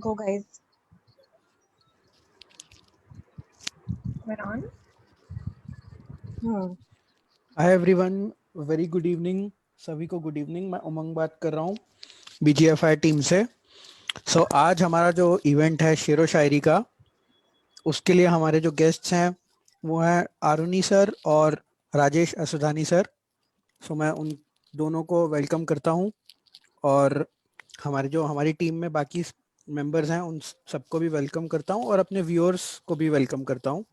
Go guys. We're on. Hi everyone, very good evening. सभी को good evening. मैं उमंग बात कर रहा हूँ बीजीएफआई टीम से। आज हमारा जो इवेंट है शेरो शायरी का, उसके लिए हमारे जो गेस्ट्स हैं वो हैं आरुनी सर और राजेश असुधानी सर। मैं उन दोनों को वेलकम करता हूँ और हमारी टीम में बाकी मेंबर्स हैं उन सबको भी वेलकम करता हूँ और अपने व्यूअर्स को भी वेलकम करता हूँ।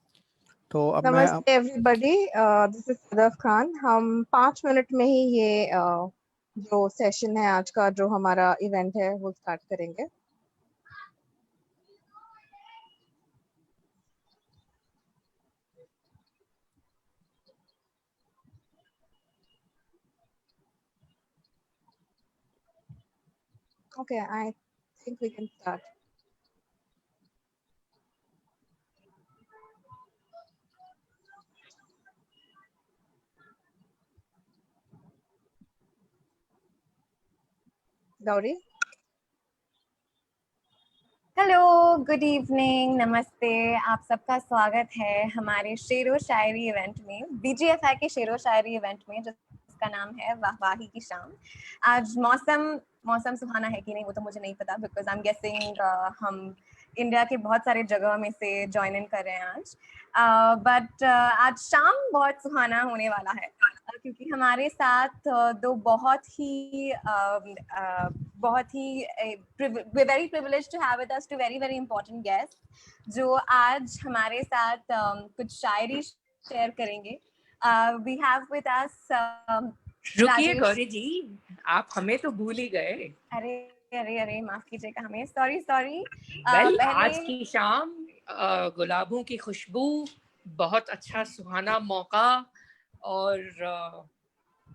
तो अब मैं नमस्ते everybody, this is Sadaf Khan. हम 5 मिनट में ही ये जो सेशन है आज का, जो हमारा इवेंट है, वो स्टार्ट करेंगे। Okay, I think we can start. Gauri. Hello, good evening, नमस्ते। आप सबका स्वागत है हमारे शेरो शायरी इवेंट में, बीजीएफआई के शेरो शायरी इवेंट में, जिसका नाम है वाहवाही की शाम। आज मौसम सुहाना है कि नहीं वो तो मुझे नहीं पता, बिकॉज आई एम गेसिंग हम इंडिया के बहुत सारे जगह में से ज्वाइन इन कर रहे हैं आज। बट आज शाम बहुत सुहाना होने वाला है, क्योंकि हमारे साथ दो बहुत ही very privileged to have with us two very very important guest, जो आज हमारे साथ कुछ शायरी शेयर करेंगे। वी हैव विद अस रुकिए गौरी जी, आप हमें तो भूल ही गए। अरे अरे अरे, माफ कीजिएगा हमें, सॉरी। आज की शाम गुलाबों की खुशबू, बहुत अच्छा सुहाना मौका और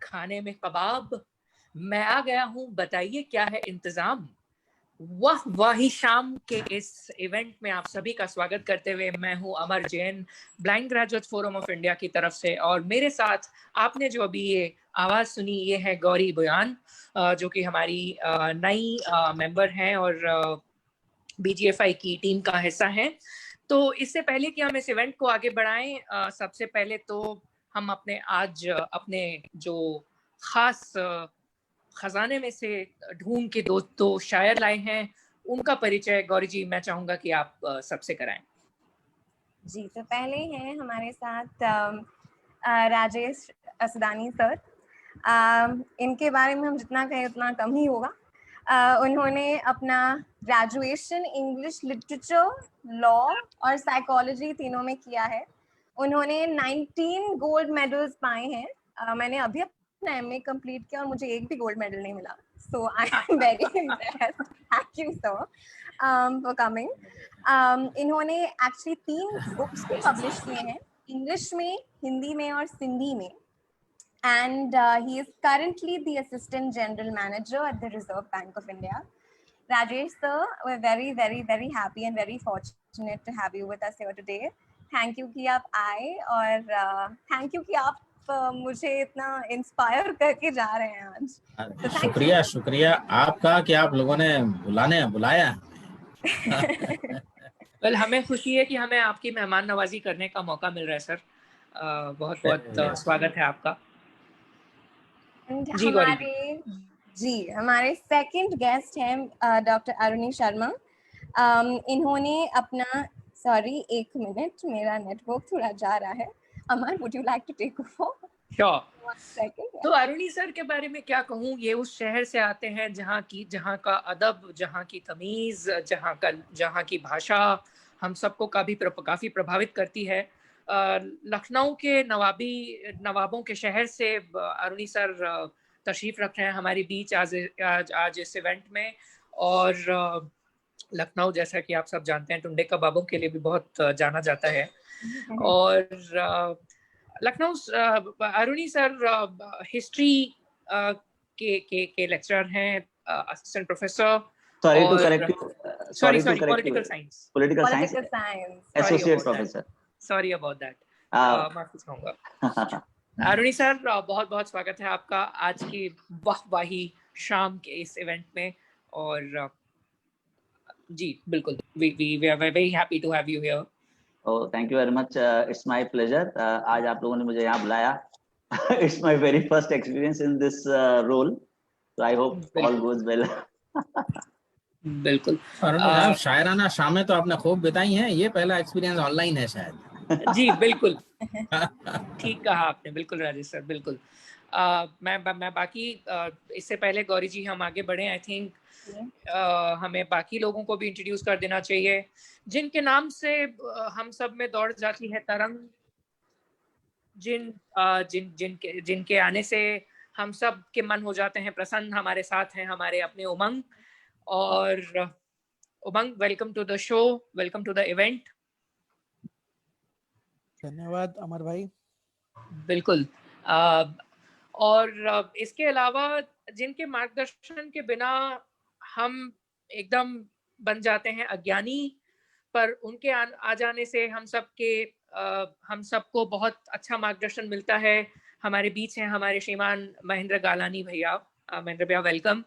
खाने में कबाब। मैं आ गया हूँ, बताइए क्या है इंतजाम। वाही शाम के इस इवेंट में आप सभी का स्वागत करते हुए मैं हूँ Amar Jain, blind graduate forum of India की तरफ से। और मेरे साथ आपने जो अभी ये आवाज सुनी, ये है गौरी बुयान, जो कि हमारी नई मेंबर हैं और बीजीएफआई की टीम का हिस्सा हैं। तो इससे पहले कि हम इस इवेंट को आगे बढ़ाएं, सबसे पहले तो हम अपने जो खास खजाने में से ढूंढ के दो शायर लाए हैं, उनका परिचय गौरी जी मैं चाहूंगा कि आप सबसे कराएं। जी, तो पहले हैं हमारे साथ राजेश असदानी सर। इनके बारे में हम जितना कहें उतना कम ही होगा। उन्होंने अपना ग्रेजुएशन इंग्लिश लिटरेचर, लॉ और साइकोलॉजी तीनों में किया है। उन्होंने 19 गोल्ड मेडल्स पाए हैं। मैंने अभी अपना एमए कंप्लीट किया और मुझे एक भी गोल्ड मेडल नहीं मिला, so I am very impressed. Thank you sir for coming. इन्होंने एक्चुअली 3 बुक्स भी पब्लिश किए हैं, इंग्लिश में, हिंदी में और सिंधी में। And he is currently the Assistant General Manager at the Reserve Bank of India. Rajesh sir, we're very, very, very happy and very fortunate to have you with us here today. Thank you कि आप आए और thank you कि आप मुझे इतना inspire करके जा रहे हैं आज। शुक्रिया आपका कि आप लोगों ने बुलाया। वेल, हमें खुशी है कि हमें आपकी मेहमान नवाजी करने का मौका मिल रहा है सर। बहुत बहुत स्वागत है आपका। हमारे सेकंड गेस्ट हैं डॉक्टर अरुणी शर्मा। इन्होंने अपना, सॉरी एक मिनट, मेरा नेटवर्क थोड़ा जा रहा है। Amar, would you like to take over? Sure. तो अरुणी सर के बारे में क्या कहूँ, ये उस शहर से आते हैं जहाँ का अदब, जहाँ की तमीज, जहाँ की भाषा हम सबको काफी प्रभावित करती है। लखनऊ के नवाबों के शहर से अरुणी सर तशरीफ रख रहे हैं हमारे बीच आज इस इवेंट में। और लखनऊ, जैसा कि आप सब जानते हैं, टुंडे कबाबों के लिए भी बहुत जाना जाता है। और लखनऊ, अरुणी सर हिस्ट्री के लेक्चरर हैं, assistant professor. Political science associate professor. Sorry about that, माफी चाहूंगा। अरुणी सर, बहुत बहुत स्वागत है आपका आज की वाहवाही शाम के इस इवेंट में। और जी बिल्कुल, we are very happy to have you here. Oh, thank you very much. It's my pleasure. आज आप लोगों ने मुझे यहाँ बुलाया. It's my very first experience in this role. So I hope all goes well. बिल्कुल. अरुण साहब, शायराना शामें तो आपने खूब बिताई हैं. ये पहला एक्सपीरियंस ऑनलाइन है शायद. जी बिल्कुल. ठीक कहा आपने. बिल्कुल राजेश सर, बिल्कुल. मैं बाकी इससे पहले गौरी जी हम आगे बढ़े, आई थिंक हमें बाकी लोगों को भी इंट्रोड्यूस कर देना चाहिए जिनके नाम से हम सब में दौड़ जाती है तरंग, जिनके आने से हम सब के मन हो जाते हैं प्रसन्न. हमारे साथ हैं हमारे अपने उमंग. और Umang, welcome to the show, welcome to the event. धन्यवाद अमर भाई. बिल्कुल. और इसके अलावा जिनके मार्गदर्शन के बिना हम एकदम बन जाते हैं अज्ञानी, पर उनके आ जाने से हम सबको बहुत अच्छा मार्गदर्शन मिलता है. हमारे बीच हैं हमारे श्रीमान महेंद्र गालानी भैया. महेंद्र भैया, welcome.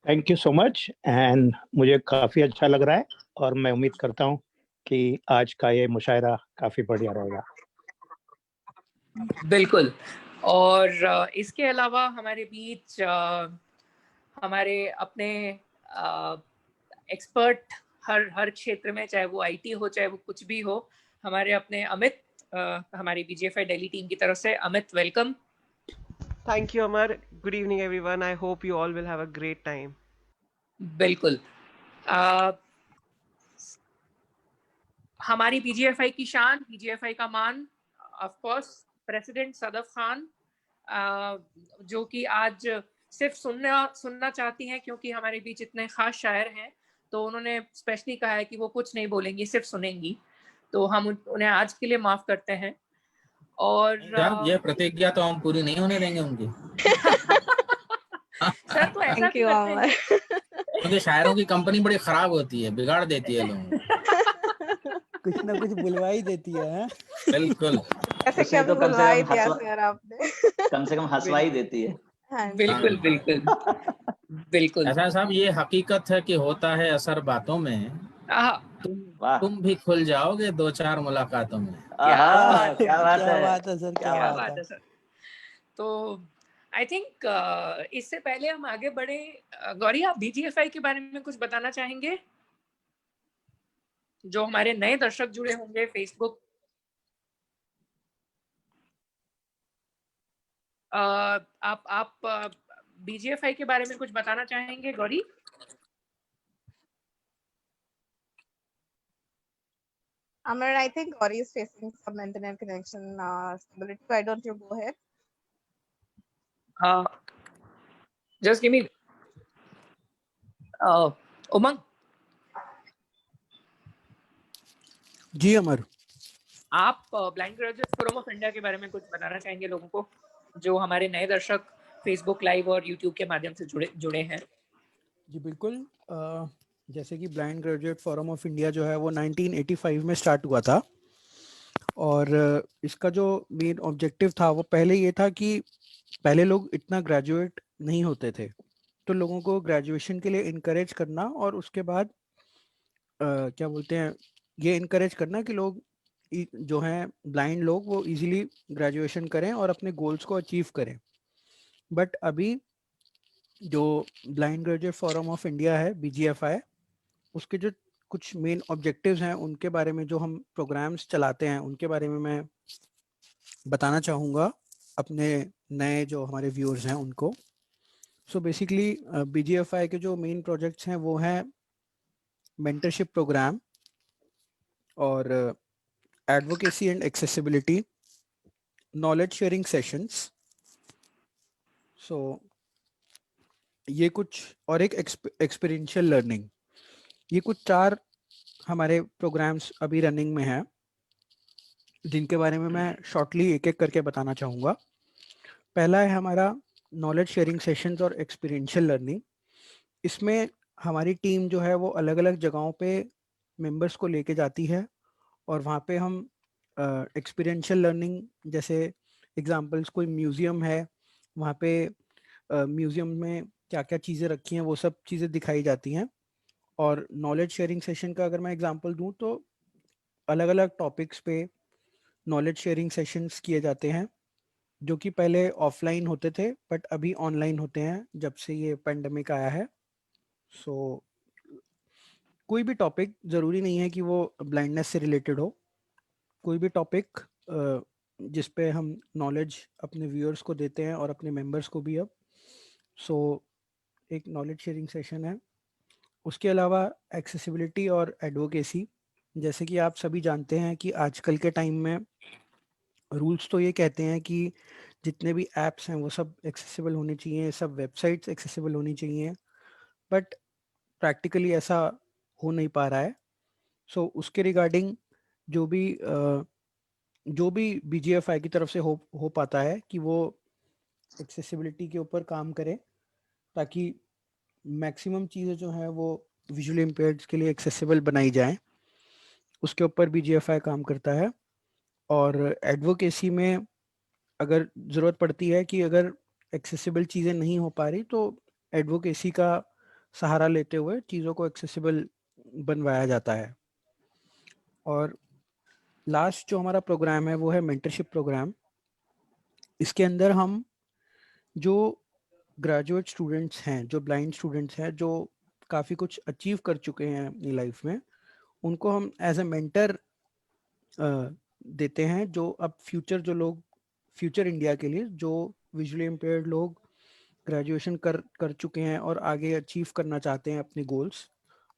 Thank you so much. And मुझे काफ़ी अच्छा लग रहा है और मैं उम्मीद करता हूँ कि आज का ये मुशायरा काफ़ी बढ़िया रहेगा. बिल्कुल. और इसके अलावा हमारे बीच हमारे अपने एक्सपर्ट हर क्षेत्र में, चाहे वो आईटी हो चाहे वो कुछ भी हो, हमारे अपने अमित, हमारी बीजीएफआई दिल्ली टीम की तरफ से. Amit, welcome. Thank you, Amar. Good evening, everyone. I hope you all will have a great time. बिल्कुल. हमारी बीजीएफआई की शान, बीजीएफआई का मान, of course president Sadaf Khan, जो कि आज सिर्फ सुनना चाहती हैं क्योंकि हमारे बीच इतने खास शायर हैं, तो उन्होंने स्पेशली कहा है कि वो कुछ नहीं बोलेंगी, सिर्फ सुनेंगी. तो हम उन्हें आज के लिए माफ करते हैं. और ये प्रतिज्ञा तो हम पूरी नहीं होने देंगे उनकी. सर तो ऐसा क्यों करते हैं? क्योंकि शायरों की कंपनी बड़ी खराब होती है, बिगाड़ देती है लोगों. कुछ ना कुछ बुलवा ही देती है. बिल्कुल. ऐसे तो कम से कम हंसवा ही देती है. बिल्कुल बिल्कुल बिल्कुल. ऐसा साहब, ये हकीकत है कि होता है असर बातों में. तुम भी खुल जाओगे 2-4 मुलाकातों में. क्या बात है सर, क्या बात है सर. तो आई थिंक इससे पहले हम आगे बढ़े, गौरी, आप बीजीएफआई के बारे में कुछ बताना चाहेंगे? जो हमारे नए दर्शक जुड़े होंगे फेसबुक, आप बीजीएफआई के बारे में कुछ बताना चाहेंगे, Gauri? Amar, I think Gauri is facing some internet connection stability. Why don't you go ahead? Just give me. उमंग. जी अमर. आप blind graduates forum of India के बारे में कुछ बताना चाहेंगे लोगों को, जो हमारे नए दर्शक फेसबुक लाइव और यूट्यूब के माध्यम से जुड़े हैं? जी बिल्कुल. जैसे कि blind graduate forum of India जो है वो 1985 में स्टार्ट हुआ था. और इसका जो मेन ऑब्जेक्टिव था वो पहले ये था कि पहले लोग इतना ग्रेजुएट नहीं होते थे, तो लोगों को ग्रेजुएशन के लिए इनकरेज करना, और उसके बाद क्या बोलते हैं, ये इनकरेज करना कि लोग जो हैं ब्लाइंड लोग वो इजीली ग्रेजुएशन करें और अपने गोल्स को अचीव करें. बट अभी जो blind graduate forum of India है, बीजीएफआई, उसके जो कुछ मेन ऑब्जेक्टिव्स हैं उनके बारे में, जो हम प्रोग्राम्स चलाते हैं उनके बारे में मैं बताना चाहूँगा अपने नए जो हमारे व्यूअर्स हैं उनको. सो बेसिकली बीजीएफआई के जो मेन प्रोजेक्ट्स हैं वो हैं मेंटरशिप प्रोग्राम और advocacy and accessibility, knowledge sharing sessions. So ये कुछ, और एक एक्सपीरियंशियल लर्निंग, ये कुछ 4 हमारे प्रोग्राम्स अभी रनिंग में हैं, जिनके बारे में मैं शॉर्टली एक एक करके बताना चाहूँगा. पहला है हमारा नॉलेज शेयरिंग सेशंस और एक्सपीरियंशियल लर्निंग. इसमें हमारी टीम जो है वो अलग अलग जगहों पे मेंबर्स को लेके जाती है और वहाँ पे हम एक्सपीरियंशियल लर्निंग, जैसे एग्जांपल्स, कोई म्यूज़ियम है, वहाँ पे म्यूज़ियम में क्या क्या चीज़ें रखी हैं वो सब चीज़ें दिखाई जाती हैं। और नॉलेज शेयरिंग सेशन का अगर मैं एग्जांपल दूं तो अलग अलग टॉपिक्स पे नॉलेज शेयरिंग सेशंस किए जाते हैं, जो कि पहले ऑफलाइन होते थे बट अभी ऑनलाइन होते हैं जब से ये पेंडेमिक आया है। सो कोई भी टॉपिक ज़रूरी नहीं है कि वो ब्लाइंडनेस से रिलेटेड हो, कोई भी टॉपिक जिस पे हम नॉलेज अपने व्यूअर्स को देते हैं और अपने मेंबर्स को भी अब। सो एक नॉलेज शेयरिंग सेशन है। उसके अलावा एक्सेसिबिलिटी और एडवोकेसी, जैसे कि आप सभी जानते हैं कि आजकल के टाइम में रूल्स तो ये कहते हैं कि जितने भी ऐप्स हैं वो सब एक्सेसिबल होने चाहिए, सब वेबसाइट्स एक्सेसिबल होनी चाहिए, बट प्रैक्टिकली ऐसा हो नहीं पा रहा है। सो उसके रिगार्डिंग जो भी BGFI की तरफ से हो पाता है कि वो एक्सेसिबिलिटी के ऊपर काम करे, ताकि मैक्सिमम चीज़ें जो हैं वो विजुअली इम्पेयर्ड्स के लिए एक्सेसिबल बनाई जाएं, उसके ऊपर BGFI काम करता है। और एडवोकेसी में अगर ज़रूरत पड़ती है कि अगर एक्सेसिबल चीज़ें नहीं हो पा रही तो एडवोकेसी का सहारा लेते हुए चीज़ों को एक्सेसिबल बनवाया जाता है। और लास्ट जो हमारा प्रोग्राम है वो है मेंटरशिप प्रोग्राम। इसके अंदर हम जो ग्रेजुएट स्टूडेंट्स हैं, जो ब्लाइंड स्टूडेंट्स हैं, जो काफ़ी कुछ अचीव कर चुके हैं अपनी लाइफ में, उनको हम एज ए मेंटर देते हैं, जो अब फ्यूचर इंडिया के लिए जो विजुअली इम्पेयर्ड लोग ग्रेजुएशन कर चुके हैं और आगे अचीव करना चाहते हैं अपने गोल्स,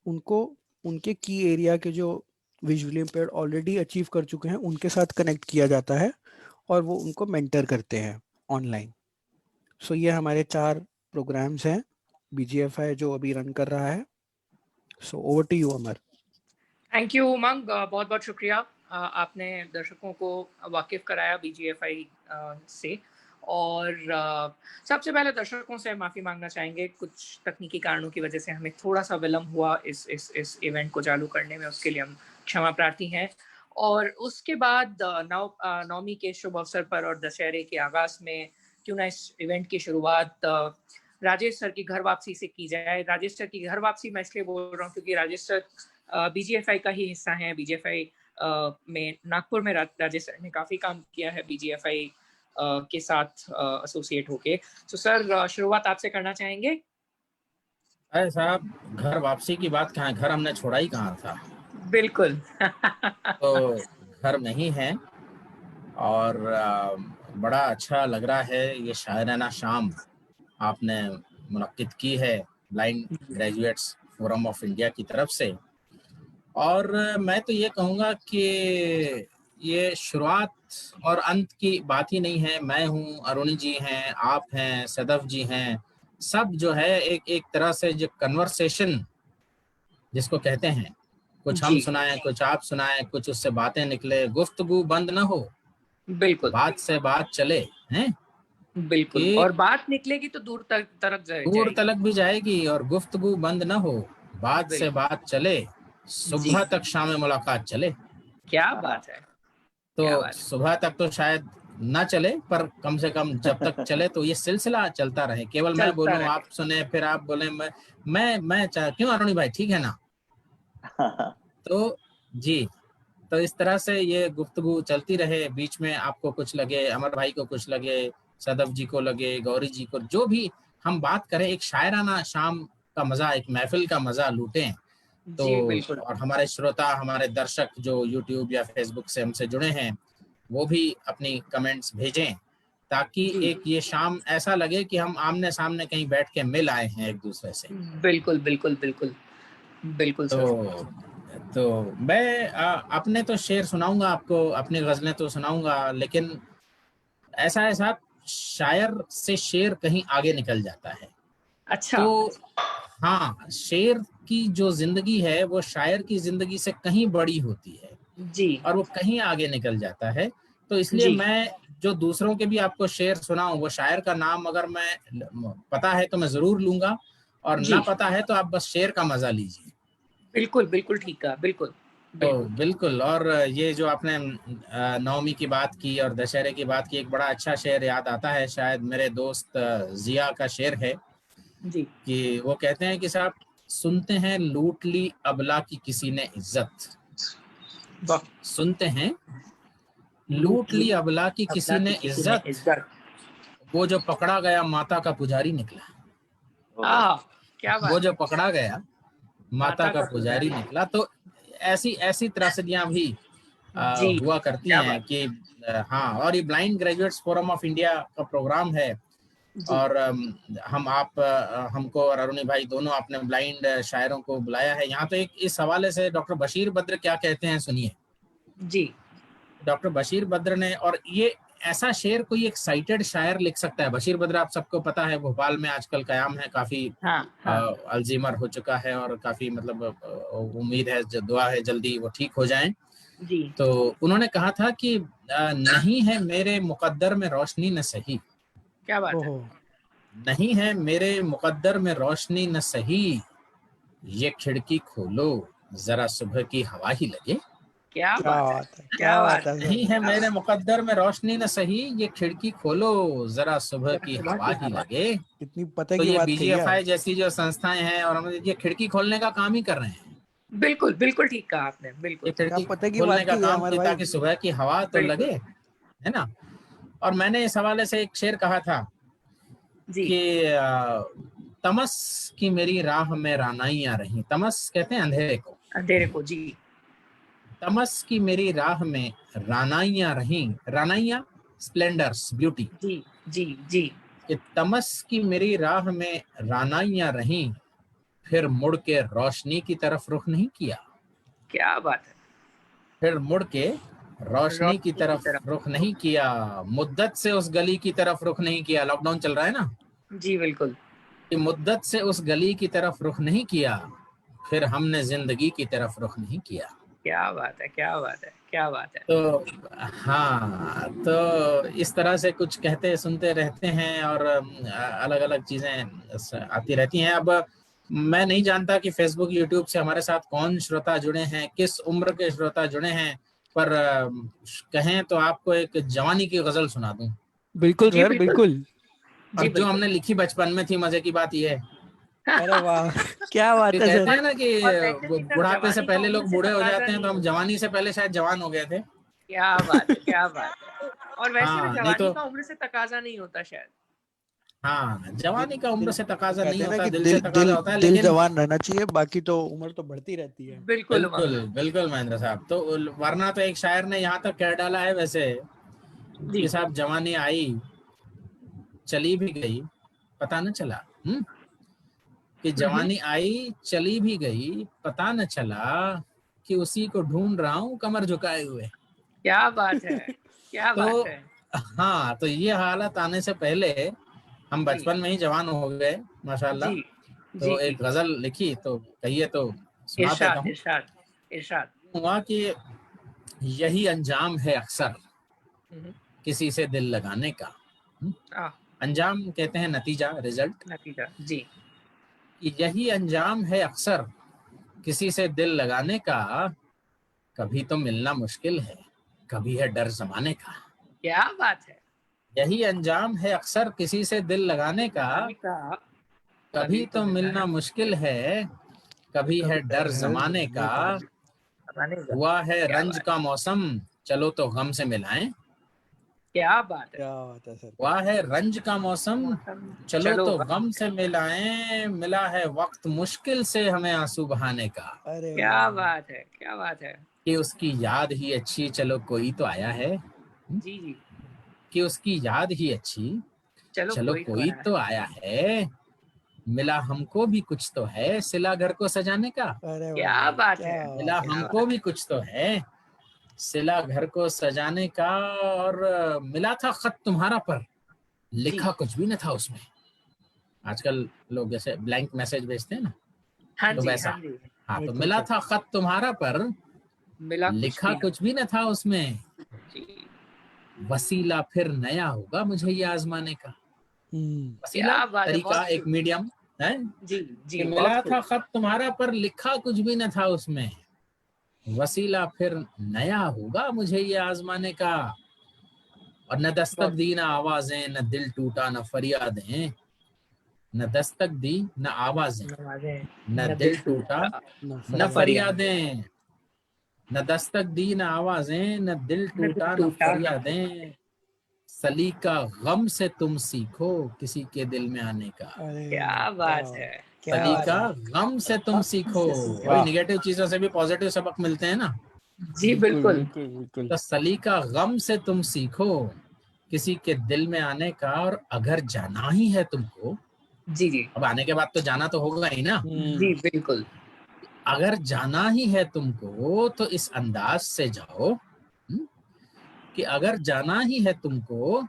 उनको उनके की एरिया के जो विजुअली इम्पेयर्ड ऑलरेडी अचीव कर चुके हैं उनके साथ कनेक्ट किया जाता है और वो उनको मेंटर करते हैं ऑनलाइन। सो ये हमारे 4 प्रोग्राम्स हैं BGFI जो अभी रन कर रहा है। So over to you Amar. Thank you Umang, बहुत बहुत शुक्रिया। आपने दर्शकों को वाकिफ कराया BGFI से। और सबसे पहले दर्शकों से माफ़ी मांगना चाहेंगे, कुछ तकनीकी कारणों की वजह से हमें थोड़ा सा विलम्ब हुआ इस इवेंट को चालू करने में, उसके लिए हम क्षमा प्रार्थी हैं। और उसके बाद नवमी के शुभ अवसर पर और दशहरे के आगाज़ में क्यों ना इस इवेंट की शुरुआत राजेश सर की घर वापसी से की जाए। राजेश सर की घर वापसी मैं इसलिए बोल रहा हूँ क्योंकि राजेश सर BGFI का ही हिस्सा है। BGFI में नागपुर में राजेश सर ने काफ़ी काम किया है BGFI के साथ एसोसिएट होके। तो सर शुरुआत आपसे करना चाहेंगे। अरे साहब, घर वापसी की बात कहाँ, घर हमने छोड़ा ही कहाँ था। बिल्कुल। तो घर में ही है और बड़ा अच्छा लग रहा है। ये शायराना शाम आपने मुनक्किद की है blind graduates forum of India की तरफ से। और मैं तो ये कहूँगा कि ये शुरुआत और अंत की बात ही नहीं है। मैं हूँ, अरुणी जी हैं, आप हैं, सदफ जी हैं, सब जो है एक तरह से जो कन्वर्सेशन जिसको कहते हैं, कुछ हम सुनाएं, कुछ आप सुनाएं, कुछ उससे बातें निकले, गुफ्तगू बंद ना हो, बिल्कुल, बात से बात चले, हैं बिल्कुल। और बात निकलेगी तो दूर तक भी जाएगी और गुफ्तगू बंद ना हो, बात से बात चले, सुबह तक शाम मुलाकात चले। क्या बात है। तो सुबह तक तो शायद ना चले, पर कम से कम जब तक चले तो ये सिलसिला चलता रहे। केवल मैं बोलूं, आप सुने, फिर आप बोले, मैं क्यों अरुणी भाई, ठीक है ना? तो जी, तो इस तरह से ये गुफ्तगू चलती रहे। बीच में आपको कुछ लगे, अमर भाई को कुछ लगे, सदफ जी को लगे, गौरी जी को, जो भी हम बात करें, एक शायराना शाम का मजा, एक महफिल का मजा लूटें। तो और हमारे श्रोता, हमारे दर्शक जो YouTube या Facebook से हमसे जुड़े हैं, वो भी अपनी कमेंट्स भेजें, ताकि एक ये शाम ऐसा लगे कि हम आमने सामने कहीं बैठ के मिल आए हैं एक दूसरे से। बिल्कुल बिल्कुल बिल्कुल बिल्कुल। तो मैं अपने तो शेर सुनाऊंगा आपको, अपनी गजलें तो सुनाऊंगा, लेकिन ऐसा शायर से शेर कहीं आगे निकल जाता है। अच्छा। तो हाँ, शेर की जो जिंदगी है वो शायर की जिंदगी से कहीं बड़ी होती है जी, और वो कहीं आगे निकल जाता है। तो इसलिए मैं जो दूसरों के भी आपको शेर सुनाऊं, वो शायर का नाम अगर मैं पता है तो मैं जरूर लूंगा, और ना पता है तो आप बस शेर का मजा लीजिए। बिल्कुल बिल्कुल ठीक है, बिल्कुल बिल्कुल। और ये जो आपने नवमी की बात की और दशहरे की बात की, एक बड़ा अच्छा शेर याद आता है, शायद मेरे दोस्त जिया का शेर है जी कि वो कहते हैं कि साहब सुनते हैं लूट ली अबला की किसी ने इज्जत, वाह सुनते हैं लूट ली अबला की किसी ने इज्जत, वो जो पकड़ा गया माता का पुजारी निकला। क्या बात वो जो है। पकड़ा गया माता का पुजारी निकला। तो ऐसी ऐसी त्रासदियां भी जी हुआ करती क्या हैं बात कि हाँ। और ये blind graduates forum of India का प्रोग्राम है जी और हम आप हमको और अरुणी भाई दोनों आपने ब्लाइंड शायरों को बुलाया है यहाँ। तो एक इस हवाले से डॉक्टर बशीर बद्र क्या कहते हैं सुनिए। जी डॉक्टर बशीर बद्र ने, और ये ऐसा शेर कोई एक साइटेड शायर लिख सकता है। बशीर बद्र आप सबको पता है भोपाल में आजकल कयाम है, काफी अल्जीमर हो चुका है और काफी मतलब उम्मीद है, दुआ है जल्दी वो ठीक हो जाएं। जी तो उन्होंने कहा था कि नहीं है मेरे मुकद्दर में रोशनी न सही, क्या बात है। नहीं है मेरे मुकद्दर में रोशनी न सही, ये खिड़की खोलो जरा सुबह की हवा ही लगे। क्या बात है, क्या बात है। नहीं है मेरे मुकद्दर में रोशनी न सही, ये खिड़की खोलो जरा सुबह की हवा ही लगे। कितनी पते तो की ये बात कही BGFI है। जैसी जो संस्थाएं हैं और हम ये खिड़की खोलने का काम ही कर रहे हैं। बिल्कुल बिल्कुल ठीक कहा आपने, बिल्कुल ये खिड़की पते की खोलने बात का की है काम अमर की भाई। ताकि सुबह की हवा तो बिल्कुल। लगे, है ना। और मैंने इस हवाले से एक शेर कहा था जी कि तमस की मेरी राह में रानाइयां रही। तमस कहते हैं अंधेरे को, अंधेरे को। जी तमस की मेरी राह में रानाइयां रही। रानाइयां स्प्लेंडर्स, ब्यूटी। जी जी जी कि तमस की मेरी राह में रानाइयां रही, फिर मुड़ के रोशनी की तरफ रुख नहीं किया। क्या बात है। फिर मुड़ के रोशनी की तरफ रुख नहीं किया, मुद्दत से उस गली की तरफ रुख नहीं किया। लॉकडाउन चल रहा है ना, जी बिल्कुल। कि मुद्दत से उस गली की तरफ रुख नहीं किया, फिर हमने जिंदगी की तरफ रुख नहीं किया। क्या बात है, क्या बात है, क्या बात है। तो हाँ, तो इस तरह से कुछ कहते सुनते रहते हैं और अलग अलग चीजें आती रहती हैं। अब मैं नहीं जानता कि फेसबुक यूट्यूब से हमारे साथ कौन श्रोता जुड़े हैं, किस उम्र के श्रोता जुड़े हैं, पर कहें तो आपको एक जवानी की गजल सुना दूं। बिल्कुल सर, बिल्कुल। और जो हमने लिखी बचपन में थी। मजे की बात यह है, अरे वाह, क्या बात है कहते सर। हैं ना कि बुढ़ापे से पहले लोग बूढ़े हो जाते हैं, तो हम जवानी से पहले शायद जवान हो गए थे। क्या बात है, क्या बात है। और वैसे भी हाँ, नहीं जवानी तो का उम्र से तकाजा नहीं होता शायद। हाँ, जवानी का उम्र से तकाजा नहीं कहते हैं ना होता, कि दिल से तकाजा होता है। दिल लेकिन जवान रहना चाहिए, बाकी तो उम्र तो बढ़ती रहती है। बिल्कुल बिल्कुल बिल्कुल महेंद्र साहब। तो वरना तो एक शायर ने यहाँ तक कह डाला है वैसे कि साहब जवानी आई चली भी गई पता न चला। कि जवानी आई चली भी गई पता न चला, कि उसी को ढूंढ रहा हूँ कमर झुकाए हुए। क्या बात है, क्या तो बात है। हाँ, तो ये हालत आने से पहले हम बचपन में ही जवान हो गए माशाल्लाह। जी तो जी एक गजल लिखी, तो कहिए तो सुना देता इरशाद हूँ। इरशाद इरशाद। हुआ कि यही अंजाम है अक्सर किसी से दिल लगाने का। अंजाम कहते हैं नतीजा, रिजल्ट। नतीजा जी। यही अंजाम है अक्सर किसी से दिल लगाने का, कभी तो मिलना मुश्किल है, कभी है डर जमाने का। क्या बात है। यही अंजाम है अक्सर किसी से दिल लगाने का, कभी तो मिलना मुश्किल है, कभी है डर जमाने का। हुआ है रंज का मौसम चलो तो गम से मिलाएं। क्या बात है। क्या बात है सर। हुआ है रंज का मौसम चलो तो गम से मिलाएं, मिला है वक्त मुश्किल से हमें आंसू बहाने का। अरे क्या बात है, क्या बात है। कि उसकी याद ही अच्छी चलो कोई तो आया है। जी जी। कि उसकी याद ही अच्छी चलो कोई तो आया है, मिला हमको भी कुछ तो है सिला घर को सजाने का। क्या बात है। मिला हमको भी कुछ तो है सिला घर को सजाने का। और मिला था खत तुम्हारा पर लिखा कुछ भी न था उसमें। आजकल लोग जैसे ब्लैंक मैसेज भेजते हैं ना, तो वैसा। हाँ, तो मिला था खत तुम्हारा पर लिखा कुछ भी न था उसमें, वसीला फिर नया होगा मुझे ये आजमाने का। वसीला तरीका, एक मीडियम है। जी जी। मिला था खत तुम्हारा पर लिखा कुछ भी न था उसमें, वसीला फिर नया होगा मुझे ये आजमाने का। और न दस्तक दी न आवाजें, न दिल टूटा न फरियादें, न दस्तक दी न आवाजें, नवाजें, न दिल टूटा न फरियादें। न दस्तक दी न आवाजें, न दिल टूटा न फरियादें। सलीका गम से तुम सीखो किसी के दिल में आने का। क्या बात है, क्या बात सलीका है। गम से तुम सीखो। वही नेगेटिव चीजों से भी पॉजिटिव सबक मिलते हैं ना। जी बिल्कुल। तो सलीका गम से तुम सीखो किसी के दिल में आने का। और अगर जाना ही है तुमको, जी जी अब आने के बाद तो जाना तो होगा ही ना। जी बिल्कुल। अगर जाना ही है तुमको तो इस अंदाज से जाओ कि अगर जाना ही है तुमको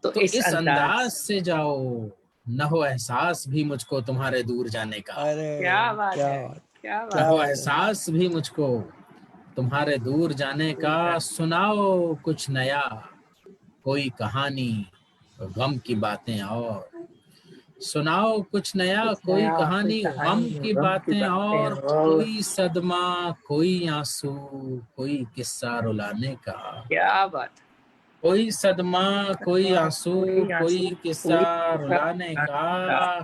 तो इस अंदाज से जाओ, न हो एहसास भी मुझको तुम्हारे दूर जाने का। क्या बात है, क्या न बात हो है। एहसास भी मुझको तुम्हारे दूर जाने का। सुनाओ कुछ नया कोई कहानी गम की बातें और। सुनाओ कुछ नया कोई कहानी गम की बातें और। कोई सदमा कोई आंसू कोई किस्सा रुलाने का। क्या बात। कोई सदमा कोई आंसू कोई किस्सा रुलाने का।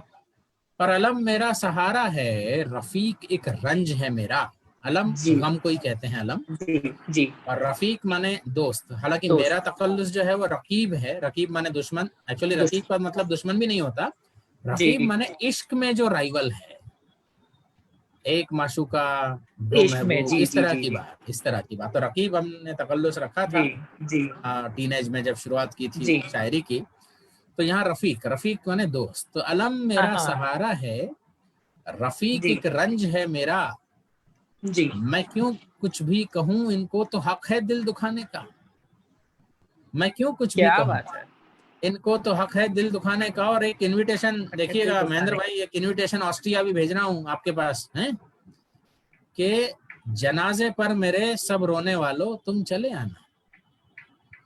पर अलम मेरा सहारा है, रफीक एक रंज है मेरा। अलम गम को ही कहते हैं अलम। जी जी। और रफीक माने दोस्त। हालांकि दोस्त। मेरा तकल्लुस जो है वो रकीब है। रकीब माने दुश्मन। एक्चुअली रकीब का मतलब दुश्मन भी नहीं होता। रकीब माने इश्क में जो राइवल है, एक माशूका दो महबूब, इस तरह की बात, इस तरह की बात। तो रकीब हमने तकल्लुस रखा था जी टीनेज में जब शुरुआत की थी शायरी की। तो यहाँ रफीक, रफीक माने दोस्त। तो अलम मेरा सहारा है, रफीक एक रंज है मेरा। जी। मैं क्यों कुछ भी कहूँ इनको तो हक है दिल दुखाने का। मैं क्यों कुछ भी कहूँ, इनको तो हक है दिल दुखाने का। और एक इनविटेशन देखिएगा महेंद्र भाई, एक इनविटेशन ऑस्ट्रिया भी भेज रहा हूँ आपके पास है कि जनाजे पर मेरे सब रोने वालों तुम चले आना।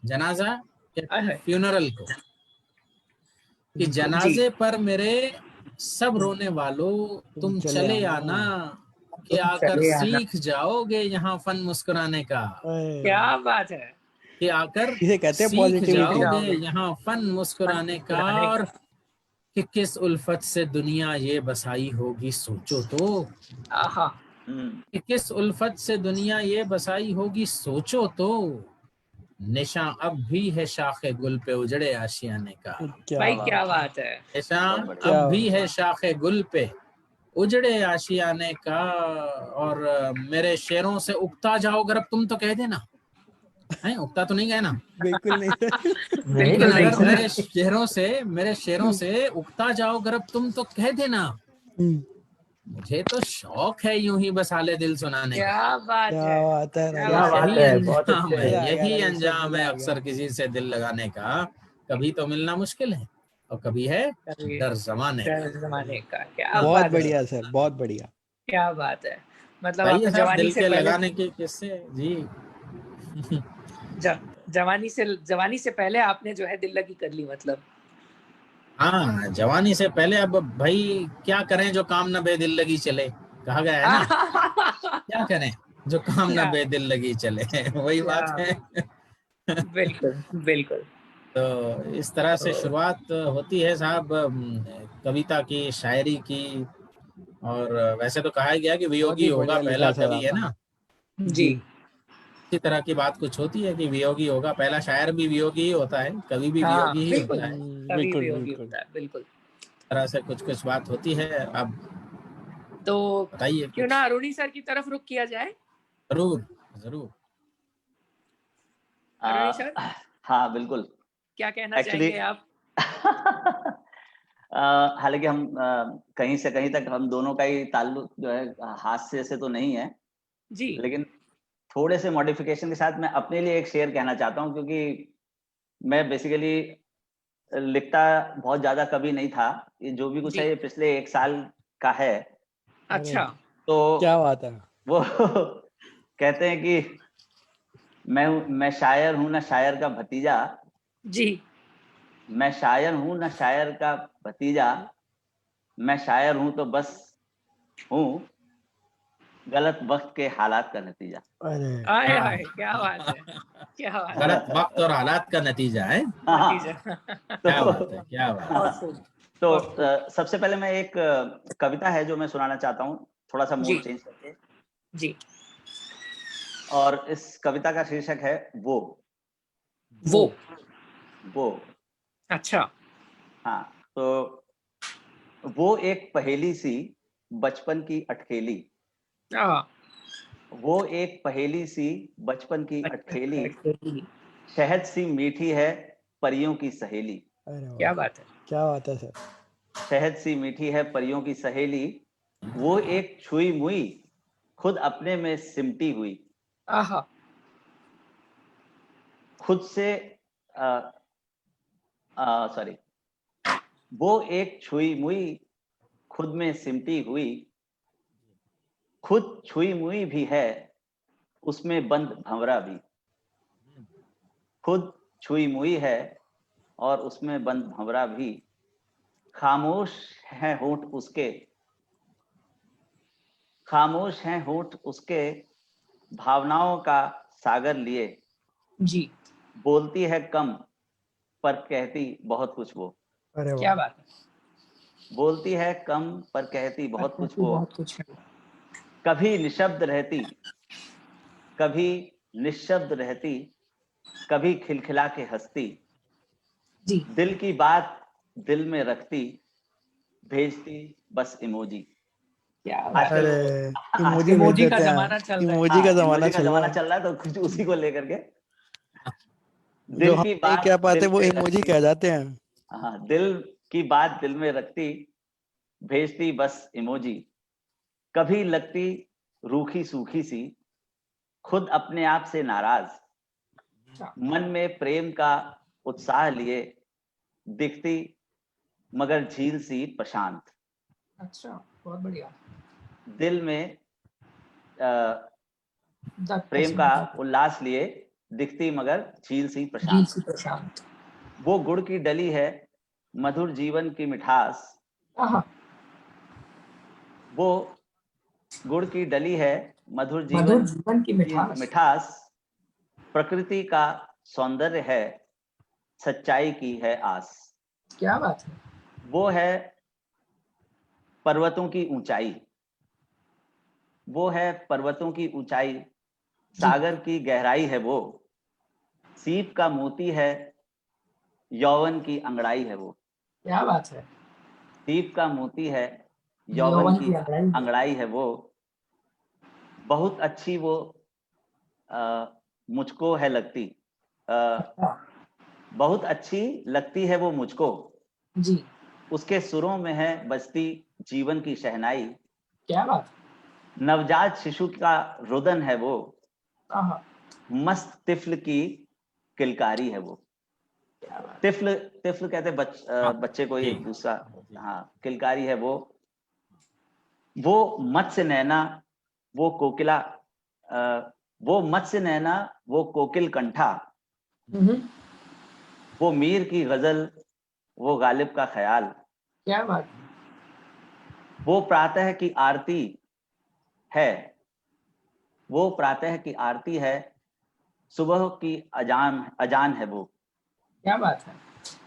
जनाजा फ्यूनरल को, कि जनाजे पर मेरे सब रोने वालों तुम चले आना। कि आकर सीख जाओगे यहाँ फन मुस्कुराने का। क्या बात है। कि आकर सीख जाओगे यहाँ फन मुस्कुराने का। और कि किस उल्फत से दुनिया ये बसाई होगी सोचो तो। कि किस उल्फत से दुनिया ये बसाई होगी सोचो तो। निशा अब भी है शाखे गुल पे उजड़े आशियाने का। भाई क्या बात है। निशा अब भी है शाखे गुल पे उजड़े आशियाने का। और मेरे शेरों से उगता जाओ अगर अब तुम तो कह देना है। उगता तो नहीं कहना, बिल्कुल नहीं। लेकिन अगर मेरे शेरों से उगता जाओ अगर अब तुम तो कह देना। मुझे तो शौक है यूं ही बस हाले दिल सुनाने का। क्या बात है, यही अंजाम है अक्सर किसी से दिल लगाने का। कभी तो मिलना मुश्किल है और कभी है डर जमाने का। क्या बहुत बढ़िया सर, बहुत बढ़िया। क्या बात है। मतलब आपने जवानी दिल से के पहले लगाने के किस्से जी। जवानी से पहले आपने जो है दिल लगी कर ली मतलब। हाँ, जवानी से पहले। अब भाई क्या करें जो काम न बेदिल लगी चले, कहा गया है ना। क्या करें जो काम न बेदिल लगी चले, वही बात है। बिल्कुल बिल्कुल। तो इस तरह से शुरुआत होती है साहब कविता की, शायरी की। और वैसे तो कहा गया कि वियोगी होगा पहला कवि, है ना जी। इसी तरह की बात कुछ होती है कि वियोगी होगा पहला। शायर भी वियोगी ही होता है, कवि भी वियोगी ही होता है। बिल्कुल। तरह से कुछ बात होती है। अब तो बताइए क्यों ना अरुणी सर की तरफ रुख किया जाए। जरूर जरूर। अरुणी सर, हाँ बिल्कुल। क्या कहना चाहेंगे आप। हालांकि हम कहीं से कहीं तक हम दोनों का ही ताल्लुक जो है हास्य से तो नहीं है जी, लेकिन थोड़े से मॉडिफिकेशन के साथ मैं अपने लिए एक शेर कहना चाहता हूं, क्योंकि मैं बेसिकली लिखता बहुत ज्यादा कभी नहीं था। ये जो भी कुछ है ये पिछले 1 साल का है। अच्छा, तो क्या बात है। वो कहते हैं कि मैं शायर हूं ना शायर का भतीजा। जी। मैं शायर हूं ना शायर का भतीजा। मैं शायर हूं तो बस हूं गलत वक्त के हालात का नतीजा। आए क्या बात है, क्या बात है। गलत वक्त और हालात का नतीजा है। हाँ, नतीजा। क्या बात है, क्या बात है। तो सबसे पहले मैं एक कविता है जो मैं सुनाना चाहता हूँ, थोड़ा सा मूड चेंज करके जी। और इस कविता का शीर्षक है वो। अच्छा। हाँ, तो वो एक पहेली सी बचपन की अटखेली, वो एक पहेली सी बचपन की अटखेली, शहद सी मीठी है परियों की सहेली। क्या बात है, क्या बात है सर। शहद सी मीठी है परियों की सहेली, वो एक छुई मुई खुद अपने में सिमटी हुई, आहा। खुद से सॉरी, वो एक छुई मुई खुद में सिमटी हुई, खुद छुई मुई भी है उसमें बंद भंवरा भी, खुद छुई मुई है और उसमें बंद भंवरा भी, खामोश है होंठ उसके, खामोश है होंठ उसके भावनाओं का सागर लिए, जी। बोलती है कम पर कहती बहुत कुछ वो, क्या बात है, बोलती है कम पर कहती बहुत कुछ वो, बहुत कुछ है। कभी निशब्द रहती, कभी निशब्द रहती, कभी खिलखिला के हंसती, जी। दिल की बात दिल में रखती, भेजती बस इमोजी। क्या बात है। अरे इमोजी का जमाना चल रहा है। इमोजी का जमाना चल रहा है, तो कुछ उसी को लेकर के जो दिल हम की नहीं बात कह पाते दिल वो में इमोजी रखती, कह जाते हैं। हाँ, दिल की बात दिल में रखती, भेजती बस इमोजी, कभी लगती रूखी सूखी सी, खुद अपने आप से नाराज, मन में प्रेम का उत्साह लिए, दिखती मगर झील सी प्रशांत। अच्छा, बहुत बढ़िया। दिल में प्रेम का उल्लास लिए, दिखती मगर झील सी प्रशांत। वो गुड़ की डली है मधुर जीवन की मिठास, वो गुड़ की डली है मधुर जीवन की मिठास, प्रकृति का सौंदर्य है सच्चाई की है आस। क्या बात है। वो है पर्वतों की ऊंचाई, वो है पर्वतों की ऊंचाई, सागर की गहराई है वो, सीप का मोती है यौवन की अंगड़ाई है वो। क्या बात है। सीप का मोती है यौवन की अंगड़ाई है वो, बहुत अच्छी वो मुझको है लगती, बहुत अच्छी लगती है वो मुझको जी। उसके सुरों में है बजती जीवन की शहनाई। क्या बात। नवजात शिशु का रुदन है वो, मस्त तिफल की किलकारी है वो। तिफल तिफल कहते बच्चे को, ही दूसरा, हाँ, किलकारी है वो मत्स्य नैना वो कोकिला, वो मत्स्य नैना वो कोकिल कंठा, वो मीर की गजल वो गालिब का ख्याल। क्या बात। वो प्रातः की आरती है, वो प्रातः की आरती है, सुबह की अजान है वो। क्या बात है।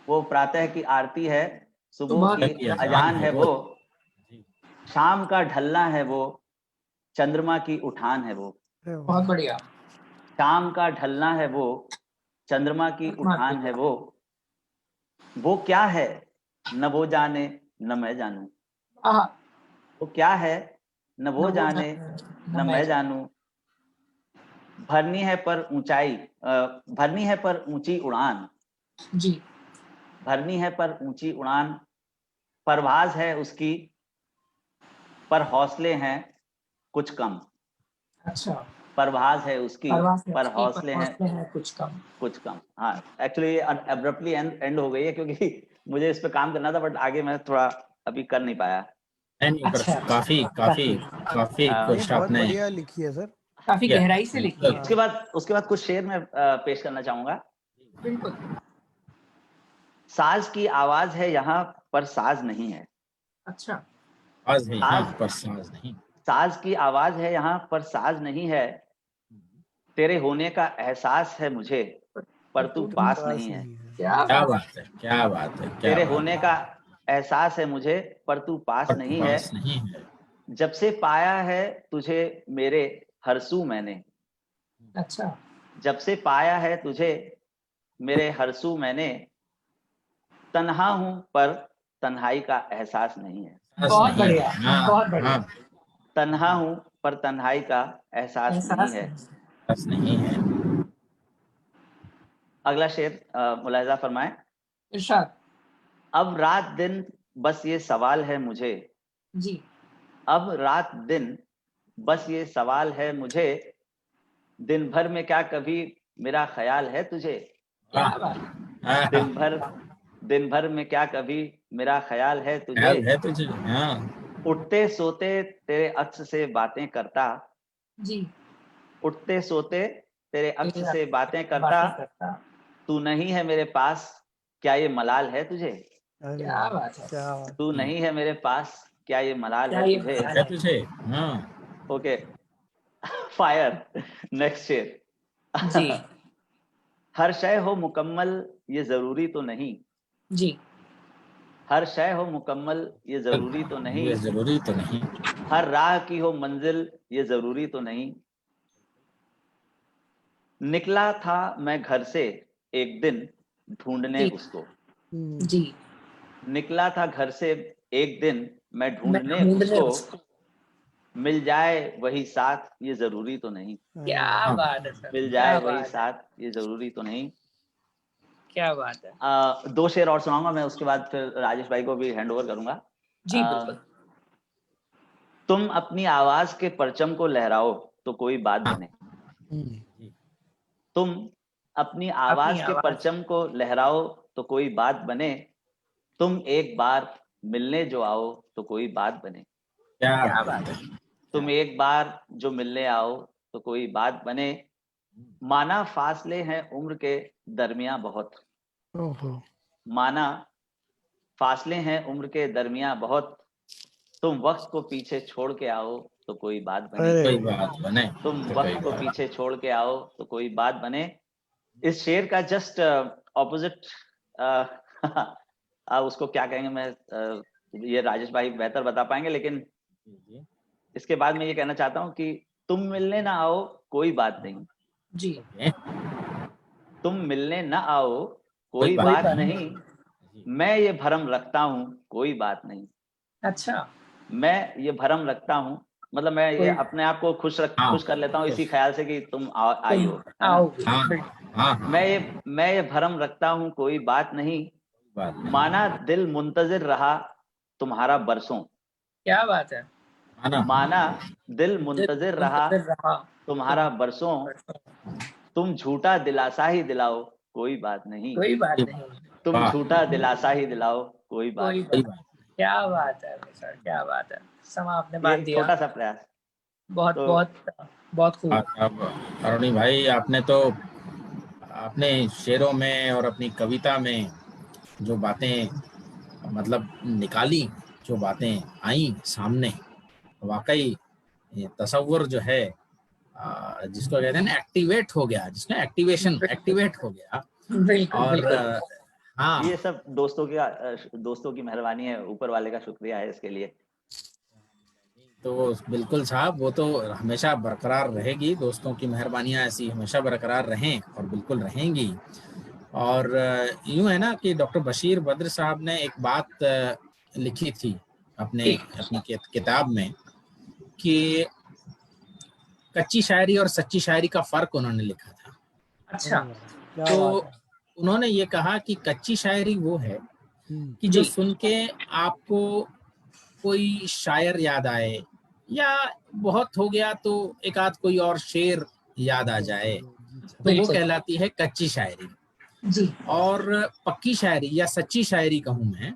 वो प्रातः की आरती है, सुबह की अजान है वो, शाम का ढलना है वो, चंद्रमा की उठान है वो। बहुत बढ़िया। शाम का ढलना है वो, चंद्रमा की उठान है वो क्या है न वो जाने न मैं जानूं, वो क्या है न वो जाने न मैं जानूं, भरनी है पर ऊंचाई, भरनी है पर ऊंची उड़ान जी, भरनी है पर ऊंची उड़ान, परवाज है उसकी पर हौसले हैं कुछ कम। अच्छा, परवाज है उसकी पर हौसले हैं कुछ कम। हाँ, एक्चुअली अब्रप्टली एंड हो गई है क्योंकि मुझे इस पे काम करना था, बट आगे मैं थोड़ा अभी कर नहीं पाया। अच्छा, काफी काफी काफी कुछ आपने बढ़िया लिखी है सर, काफी गहराई से लिखी है। उसके बाद कुछ शेर में पेश करना चाहूंगा। बिल्कुल। साज की आवाज है यहाँ पर साज नहीं है। अच्छा, साज है यहाँ पर साज नहीं, साज की आवाज है यहाँ पर साज नहीं है, तेरे होने का एहसास है मुझे पर तू पास नहीं है। क्या बात है, क्या बात है, तेरे होने का एहसास है मुझे पर तू पास नहीं है। नहीं है। जब से पाया है तुझे मेरे हर सू मैंने। अच्छा, जब से पाया है तुझे मेरे हर सू मैंने। तन्हा हूं पर तन्हाई का एहसास नहीं है। बहुत नहीं बढ़िया, है। हाँ, बहुत बढ़िया। हाँ, तन्हा हूं पर तन्हाई का एहसास नहीं है। बस नहीं है। अगला शेर मुलाहिजा फरमाएं। इरशाद। अब रात दिन बस ये सवाल है मुझे। जी। अब रात दिन बस ये सवाल है मुझे। दिन भर में क्या कभी मेरा ख्याल है तुझे। क्या बात। हाँ, दिन भर में क्या कभी मेरा ख्याल है तुझे। ख्याल है तुझे। हाँ, उठते सोते तेरे अक्स से बातें करता। जी। उठते सोते तेरे अक्स से बातें करता। तू नहीं है मेरे पास क्या ये मलाल है तुझे। क्या बात है। क्या बात। तू नहीं है मेरे पास क्या ये मलाल क्या है ये तुझे। मलाल है तुझे। हाँ, ओके फायर। नेक्स्ट शेर। जी। हर शय हो मुकम्मल ये जरूरी तो नहीं। जी। हर शय हो मुकम्मल ये जरूरी तो नहीं। ये जरूरी तो नहीं। हर राह की हो मंजिल ये जरूरी तो नहीं। निकला था मैं घर से एक दिन ढूंढने जी। उसको। जी। निकला था घर से एक दिन मैं ढूंढने उसको। मिल जाए वही साथ ये जरूरी तो नहीं। क्या बात है सर। मिल क्या जाए वही बात है। साथ ये जरूरी तो नहीं। क्या बात है। दो शेर और सुनाऊंगा मैं, उसके बाद फिर राजेश भाई को भी हैंड ओवर करूंगा। जी बिल्कुल। तुम अपनी आवाज के परचम को लहराओ तो कोई बात बने। तुम अपनी आवाज के परचम को लहराओ तो कोई बात बने। तुम एक बार मिलने जो आओ तो कोई बात बने। क्या बात है। तुम एक बार जो मिलने आओ तो कोई बात बने। माना फासले हैं उम्र के दरमियां बहुत। माना फासले हैं उम्र के दरमियां बहुत। तुम वक्त को पीछे छोड़ के आओ तो कोई बात बने। कोई बात बने। तुम वक्त को पीछे छोड़ के आओ तो कोई बात बने। इस शेर का जस्ट ऑपोजिट उसको क्या कहेंगे, मैं ये राजेश भाई बेहतर बता पाएंगे, लेकिन इसके बाद मैं ये कहना चाहता हूँ कि तुम मिलने ना आओ कोई बात नहीं। जी। तुम मिलने ना आओ कोई बात नहीं। मैं ये भरम रखता हूँ कोई बात नहीं। अच्छा। मैं ये भरम रखता हूँ, मतलब मैं ये अपने आप को खुश कर लेता हूँ इसी ख्याल से कि तुम आई हो, है ना? मैं ये भरम रखता हूँ कोई बात नहीं। माना दिल मुंतजिर रहा तुम्हारा बरसों। क्या बात है। माना दिल मुंतजिर रहा तुम्हारा बरसों। तुम झूठा दिलासा ही दिलाओ कोई बात नहीं। कोई बात नहीं। तुम झूठा दिलासा ही दिलाओ कोई बात नहीं। क्या बात है सर, क्या बात है। समा आपने बांध दिया। छोटा सा प्रयास। बहुत तो, बहुत खूब। अब अरुणी भाई आपने तो अपने शेरों में और अपनी कविता में जो बातें मतलब निकाली, जो बातें आई सामने, वाकई ये तसव्वुर जो है जिसको कहते हैं ना एक्टिवेट हो गया, जिसमें एक्टिवेट हो गया। और हाँ, ये सब दोस्तों की मेहरबानी है, ऊपर वाले का शुक्रिया है इसके लिए। तो बिल्कुल साहब, वो तो हमेशा बरकरार रहेगी, दोस्तों की मेहरबानियां ऐसी हमेशा बरकरार रहें और बिल्कुल रहेंगी। और यूं है ना कि डॉक्टर बशीर बद्र साहब ने एक बात लिखी थी अपनी किताब में कि कच्ची शायरी और सच्ची शायरी का फर्क उन्होंने लिखा था। अच्छा। तो उन्होंने ये कहा कि कच्ची शायरी वो है कि जो सुन के आपको कोई शायर याद आए, या बहुत हो गया तो एक आध कोई और शेर याद आ जाए, तो वो कहलाती है कच्ची शायरी। जी। और पक्की शायरी या सच्ची शायरी कहूँ मैं,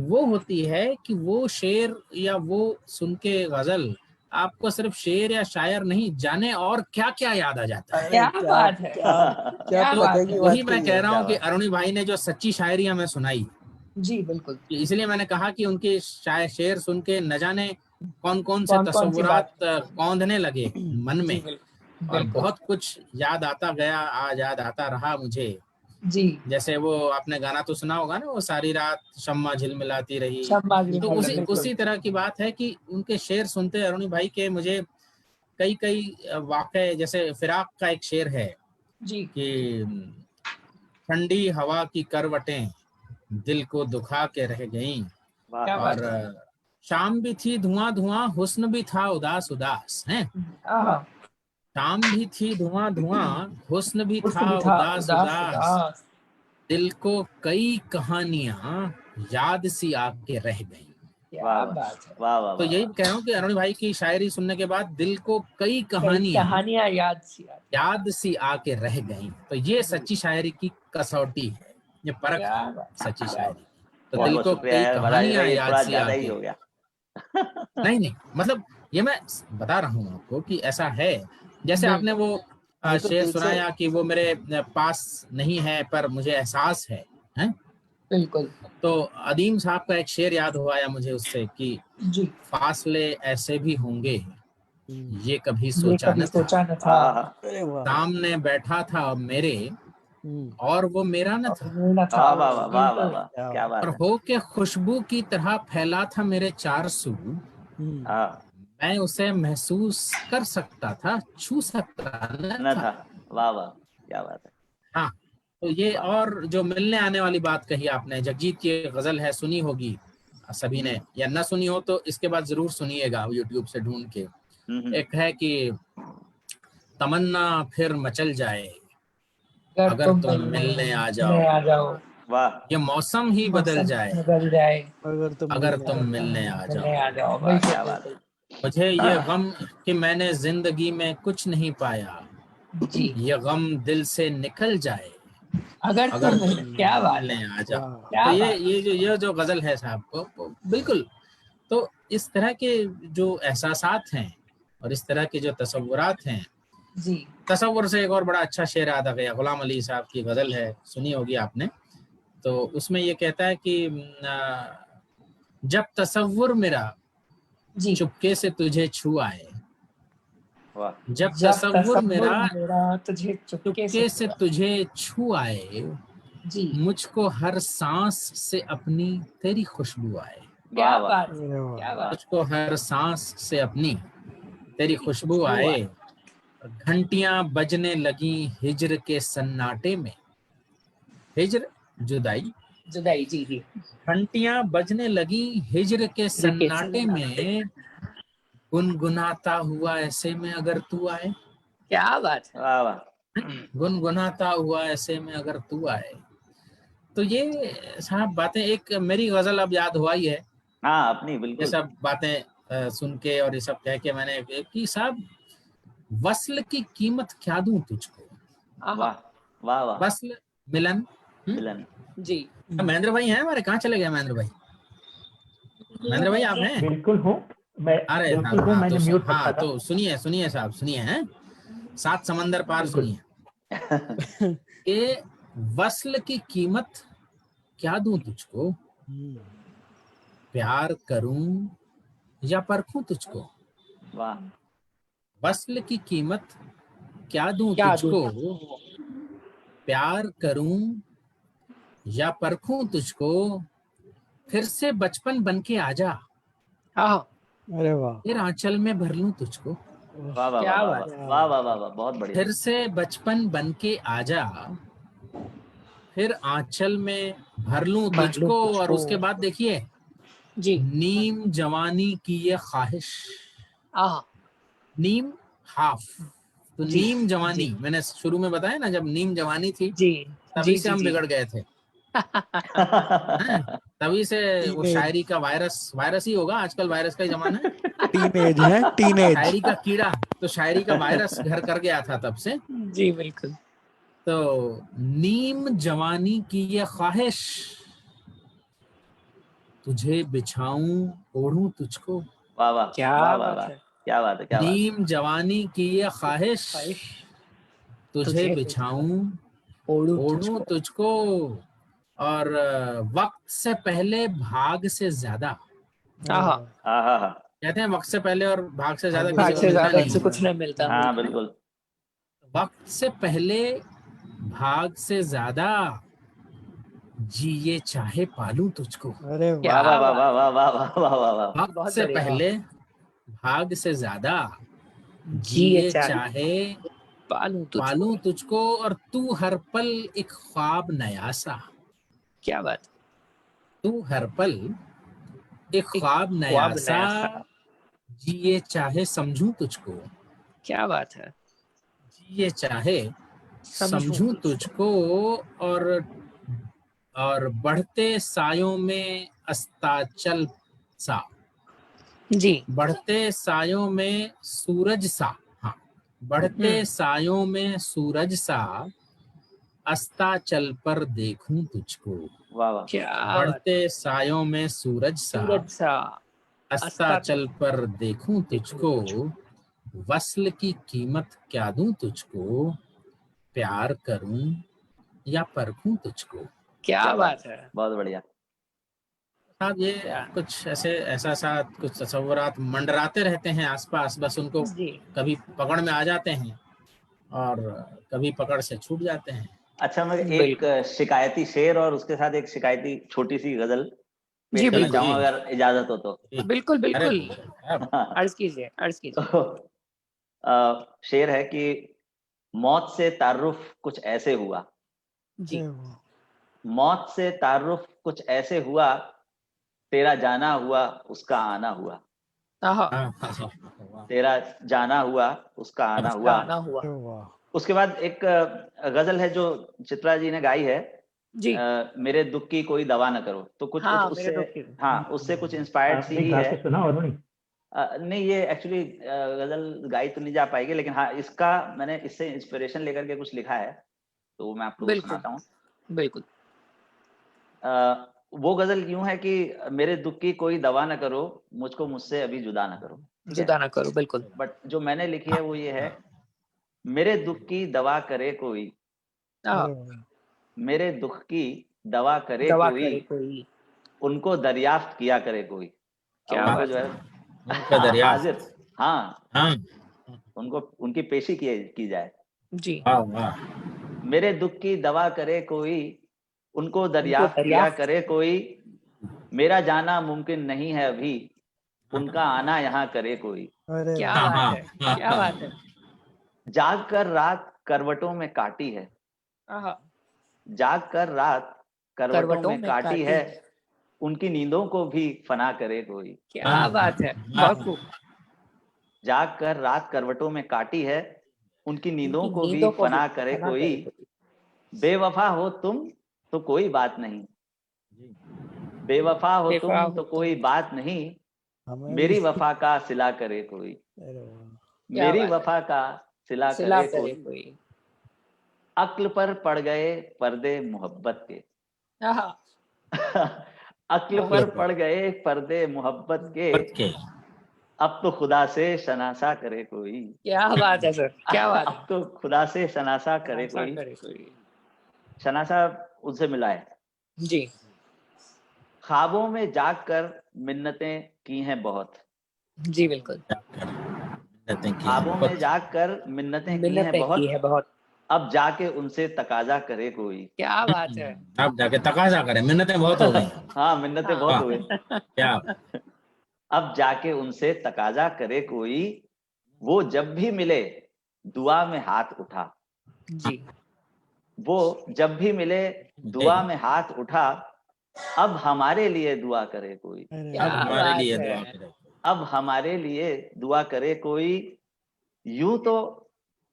वो होती है कि वो शेर या वो सुन के गजल आपको सिर्फ शेर या शायर नहीं जाने और क्या क्या याद आ जाता है। क्या बात है। तो वही मैं कह रहा हूँ कि अरुणी भाई ने जो सच्ची शायरी हमें सुनाई, जी बिल्कुल, इसलिए मैंने कहा कि उनके शेर सुन के न जाने कौन कौन से तसव्वुरात कौंधने लगे मन में, और बहुत कुछ याद आता गया, आज याद आता रहा मुझे जी। जैसे वो आपने गाना तो सुना होगा ना, वो सारी रात शम्मा झिलमिलाती रही, शम्मा तो झिलमिलाती, उसी तरह की बात है कि उनके शेर सुनते अरुणी भाई के मुझे कई वाक़े, जैसे फिराक का एक शेर है जी कि ठंडी हवा की करवटें दिल को दुखा के रह गईं, क्या बात और है। शाम भी थी धुआं धुआं, हुस्न भी था उदास उदास है। आहा, शाम भी थी धुआं धुआं, हुस्न भी हुस्न था भी था उदास उदास उदास, उदास। दिल को कई कहानियां याद सी आके रह गईं। क्या बात है। वाह वाह तो वाह यही वाह। कह रहा हूँ कि अरुण भाई की शायरी सुनने के बाद दिल को कई कई कहानियां कहानियां याद सी आके रह गईं। तो ये सच्ची शायरी की कसौटी है, ये परख क्या है बात, सच्ची क्या शायरी की। तो बहुत दिल बहुत को शुक्रिया कई यार महाराज कहानियां भाई, ये याद थोड़ा सी ज्यादा ही आके, हो गया। नहीं मतलब ये मैं बता रहा हूँ आपको कि ऐसा है। जैसे आपने वो ये तो शेर दिल से सुनाया कि वो मेरे पास नहीं है पर मुझे एहसास है, हैं? बिल्कुल। तो अदीम साहब का एक शेर याद हुआ या मुझे उससे कि जी, फासले ऐसे भी होंगे ये कभी ये सोचा कभी न था, सोचा न था, आहा, अरे वाह। सामने बैठा था मेरे और वो मेरा न था, न था। वाह वाह वाह वाह वाह वाह, क्या क्या बात और है। हो के खुशबू की तरह फैला था मेरे चार सू, हाँ, मैं उसे महसूस कर सकता था, छू सकता न न था। था, वाह वाह, क्या बात है। हाँ, तो ये वाह। और जो मिलने आने वाली बात कही आपने, जगजीत की एक गजल है, सुनी होगी सभी ने, या ना सुनी हो तो इसके बाद जरूर सुनिएगा यूट्यूब से ढूंढ के। एक है कि तमन्ना फिर मचल जाए अगर तुम मिलने आ जाओ, वाह ये मौसम ही बदल जाए बदल जाए अगर तुम मिलने आ जाओ, वाह, क्या बात है। मुझे ये गम कि मैंने जिंदगी में कुछ नहीं पाया, जी, ये गम दिल से निकल जाए अगर अगर तुम, तुम क्या बात मिलने है, आ जाओ। क्या तो बात ये जो गजल है साहब को बिल्कुल, तो इस तरह के जो एहसासात हैं और इस तरह के जो तसव्वुरात हैं, जी। तसव्वुर से एक और बड़ा अच्छा शेर याद आ गया, गुलाम अली साहब की गजल है, सुनी होगी आपने। तो उसमें ये कहता है कि जब तसव्वुर मेरा जी, चुपके से तुझे छू आए, वाह, जब तसव्वुर मेरा तुझे चुपके से तुझे छू आए, जी, मुझको हर सांस से अपनी तेरी खुशबू आए, क्या वाह बात, वाह। क्या बात। मुझको हर सांस से अपनी तेरी खुशबू खुशबू आए, घंटियां बजने लगी हिज्र के सन्नाटे में, हिज्र जुदाई, जुदाई, जी जी, घंटियां बजने लगी हिज्र के सन्नाटे में, गुनगुनाता हुआ ऐसे में अगर तू आए, क्या बात है। वाह वाह, गुनगुनाता हुआ ऐसे में अगर तू आए। तो ये साहब बातें, एक मेरी गजल अब याद हुआ ही है, हाँ अपनी ये बिल्कुल। सब बातें सुन के और ये सब कह के मैंने कि साहब, वस्ल की कीमत क्या दूं तुझको, वाह वाह वाह, वस्ल, मिलन। मिलन। जी, महेंद्र भाई हैं हमारे, कहाँ चले गए महेंद्र भाई? महेंद्र भाई आप हैं? बिल्कुल हूँ मैं, अरे बिल्कुल साहब, हूँ, हाँ मैंने तो म्यूट हाँ रखा था। तो सुनिए सुनिए साहब, सुनिए हैं, सात समंदर पार बिल्कुल। सुनिए। ये वस्ल की कीमत क्या दूं तुझको, प्यार करूं या परखूं तुझको, वाह, वस्ल की कीमत क्या दूं तुझको, प्यार करूं या परखूं तुझको, फिर से बचपन बनके आजा, अरे वाह। फिर आंचल में भर लूं तुझको, वाह वाह क्या वाह बात वाह वाह वाह वाह वाह, बहुत बढ़िया। फिर से बचपन बनके आजा, फिर आंचल में भर लूं तुझको। और उसके बाद देखिए, जी, नीम जवानी की ये ख्वाहिश, नीम हाफ, तो जी, नीम जवानी, मैंने शुरू में बताया ना, जब नीम जवानी थी जी, तभी से हम बिगड़ गए थे। हैं? तभी से वो शायरी का वायरस ही होगा, आजकल वायरस का ही जमाना है, टीनेज है, टीनेज। शायरी का कीड़ा, तो शायरी का वायरस घर कर गया था तब से। जी बिल्कुल। तो नीम जवानी की ये ख्वाहिश, तुझे बिछाऊं ओढ़ूं तुझको, वाह वाह, क्या वाह वाह बात वाह, है। क्या बात है, क्या बात है। नीम जवानी की ये ख्वाहिश, तुझे बिछाऊं ओढ़ूं तुझको, और वक्त से पहले भाग से ज्यादा, हाँ हाँ हाँ, कहते हैं वक्त से पहले और भाग से ज्यादा भाग किसी से को मिलना ज्यादा नहीं है। कुछ नहीं मिलता। हाँ बिल्कुल। वक्त से पहले भाग से ज्यादा जिए चाहे पालूं तुझको। अरे वाह वाह वाह वाह वाह वाह वाह वाह वाह वाह। भाग बहुत से बढ़िया। पहले भाग से ज्यादा जिए जिए चाहे चाहे पालूं तुझको। पालूं तुझको, और तू हर पल एक ख्वाब नया सा। क्या बात, तू हर पल एक ख्वाब नया ख्वाब सा, नया सा। जिए चाहे समझूं तुझको। क्या बात है, जिए चाहे समझूं तुझको, और बढ़ते सायों में अस्ताचल सा। जी। बढ़ते सायों में सूरज सा। हाँ, बढ़ते सायों में सूरज सा, अस्ताचल पर देखूं तुझको। वाह वाह। क्या बात, बढ़ते सायों में सूरज सा, सूरज सा, अस्ताचल पर देखूं तुझको। वस्ल की कीमत क्या दूं तुझको, प्यार करूं या परखूं तुझको। क्या बात है। बहुत बढ़िया। साहब ये कुछ ऐसा सा कुछ तसव्वुरात मंडराते रहते हैं आसपास, बस उनको जी। कभी पकड़ में आ जाते हैं और कभी पकड़ से छूट जाते हैं। अच्छा, मैं एक शिकायती शेर और उसके साथ एक शिकायती छोटी सी गजल पेश करना चाहूंगा, अगर इजाजत हो तो। बिल्कुल बिल्कुल, अरे अर्ज कीजिए अर्ज कीजिए। तो शेर है कि मौत से तारुफ कुछ ऐसे हुआ। जी। मौत से तारुफ कुछ ऐसे हुआ, तेरा जाना हुआ उसका आना हुआ। तेरा जाना हुआ उसका आना हुआ। आना हुआ। उसके बाद एक गजल है जो चित्रा जी ने गाई है, जी। मेरे दुख की कोई दवा न करो। तो कुछ हाँ, कुछ मेरे दुख उससे की। हाँ उससे कुछ इंस्पायर्ड सी ही है। सुना और नहीं? नहीं, ये एक्चुअली गजल गाई तो नहीं जा पाएगी, लेकिन हाँ इसका मैंने इससे इंस्पिरेशन लेकर के कुछ लिखा है, तो वो मैं आप लोगों को सुनाता हूँ। बिल्कुल। वो गजल यूं है कि मेरे दुख की कोई दवा न करो, मुझको मुझसे अभी जुदा न करो। जुदा ना करो, बिल्कुल। बट जो मैंने लिखी है वो ये है, मेरे दुख की दवा करे कोई, मेरे दुख की दवा करे कोई, उनको दरियाफ्त किया करे कोई। क्या उनको बात जो है दरियाफ्त, हाजिर, हाँ उनको उनकी पेशी की जाए। जी। मेरे दुख की दवा करे कोई, उनको दरियाफ्त किया करे कोई, मेरा जाना मुमकिन नहीं है अभी, उनका आना यहाँ करे कोई। क्या बात है, क्या बात है। जाग कर रात करवटों में काटी है, जाग कर रात करवटों में काटी है, उनकी नींदों को भी फना करे कोई। क्या बात है, बहुत खूब। जाग कर रात करवटों में काटी है, उनकी नींदों को भी फना करे कोई। बेवफा हो तुम तो कोई बात नहीं, बेवफा हो तुम तो कोई बात नहीं, मेरी वफा का सिला करे कोई। मेरी वफा का सिला करे कोई। अक्ल पर पड़ गए पर्दे मोहब्बत के, अक्ल पर पड़ गए पर्दे मोहब्बत के, अब तो खुदा से शनासा करे कोई। क्या बात है सर, क्या बात है। अब तो खुदा से शनासा करे कोई। शनासा उनसे मिला है। जी। ख्वाबों में जाग कर मिन्नतें की हैं बहुत, जी बिल्कुल। ख्वाबों में जाग कर मिन्नतें की हैं बहुत, अब जाके उनसे तकाजा करे कोई। क्या बात है। अब जाके तकाजा करे, मिन्नतें बहुत हो गई। हाँ, मिन्नतें बहुत हो गई। क्या अब जाके उनसे तकाजा करे कोई, वो जब भी मिले दुआ में हाथ उठा। जी। वो जब भी मिले दुआ में हाथ उठा, अब हमारे लिए दुआ करे कोई। अब हमारे लिए दुआ करे, अब हमारे लिए दुआ करे कोई। यूं तो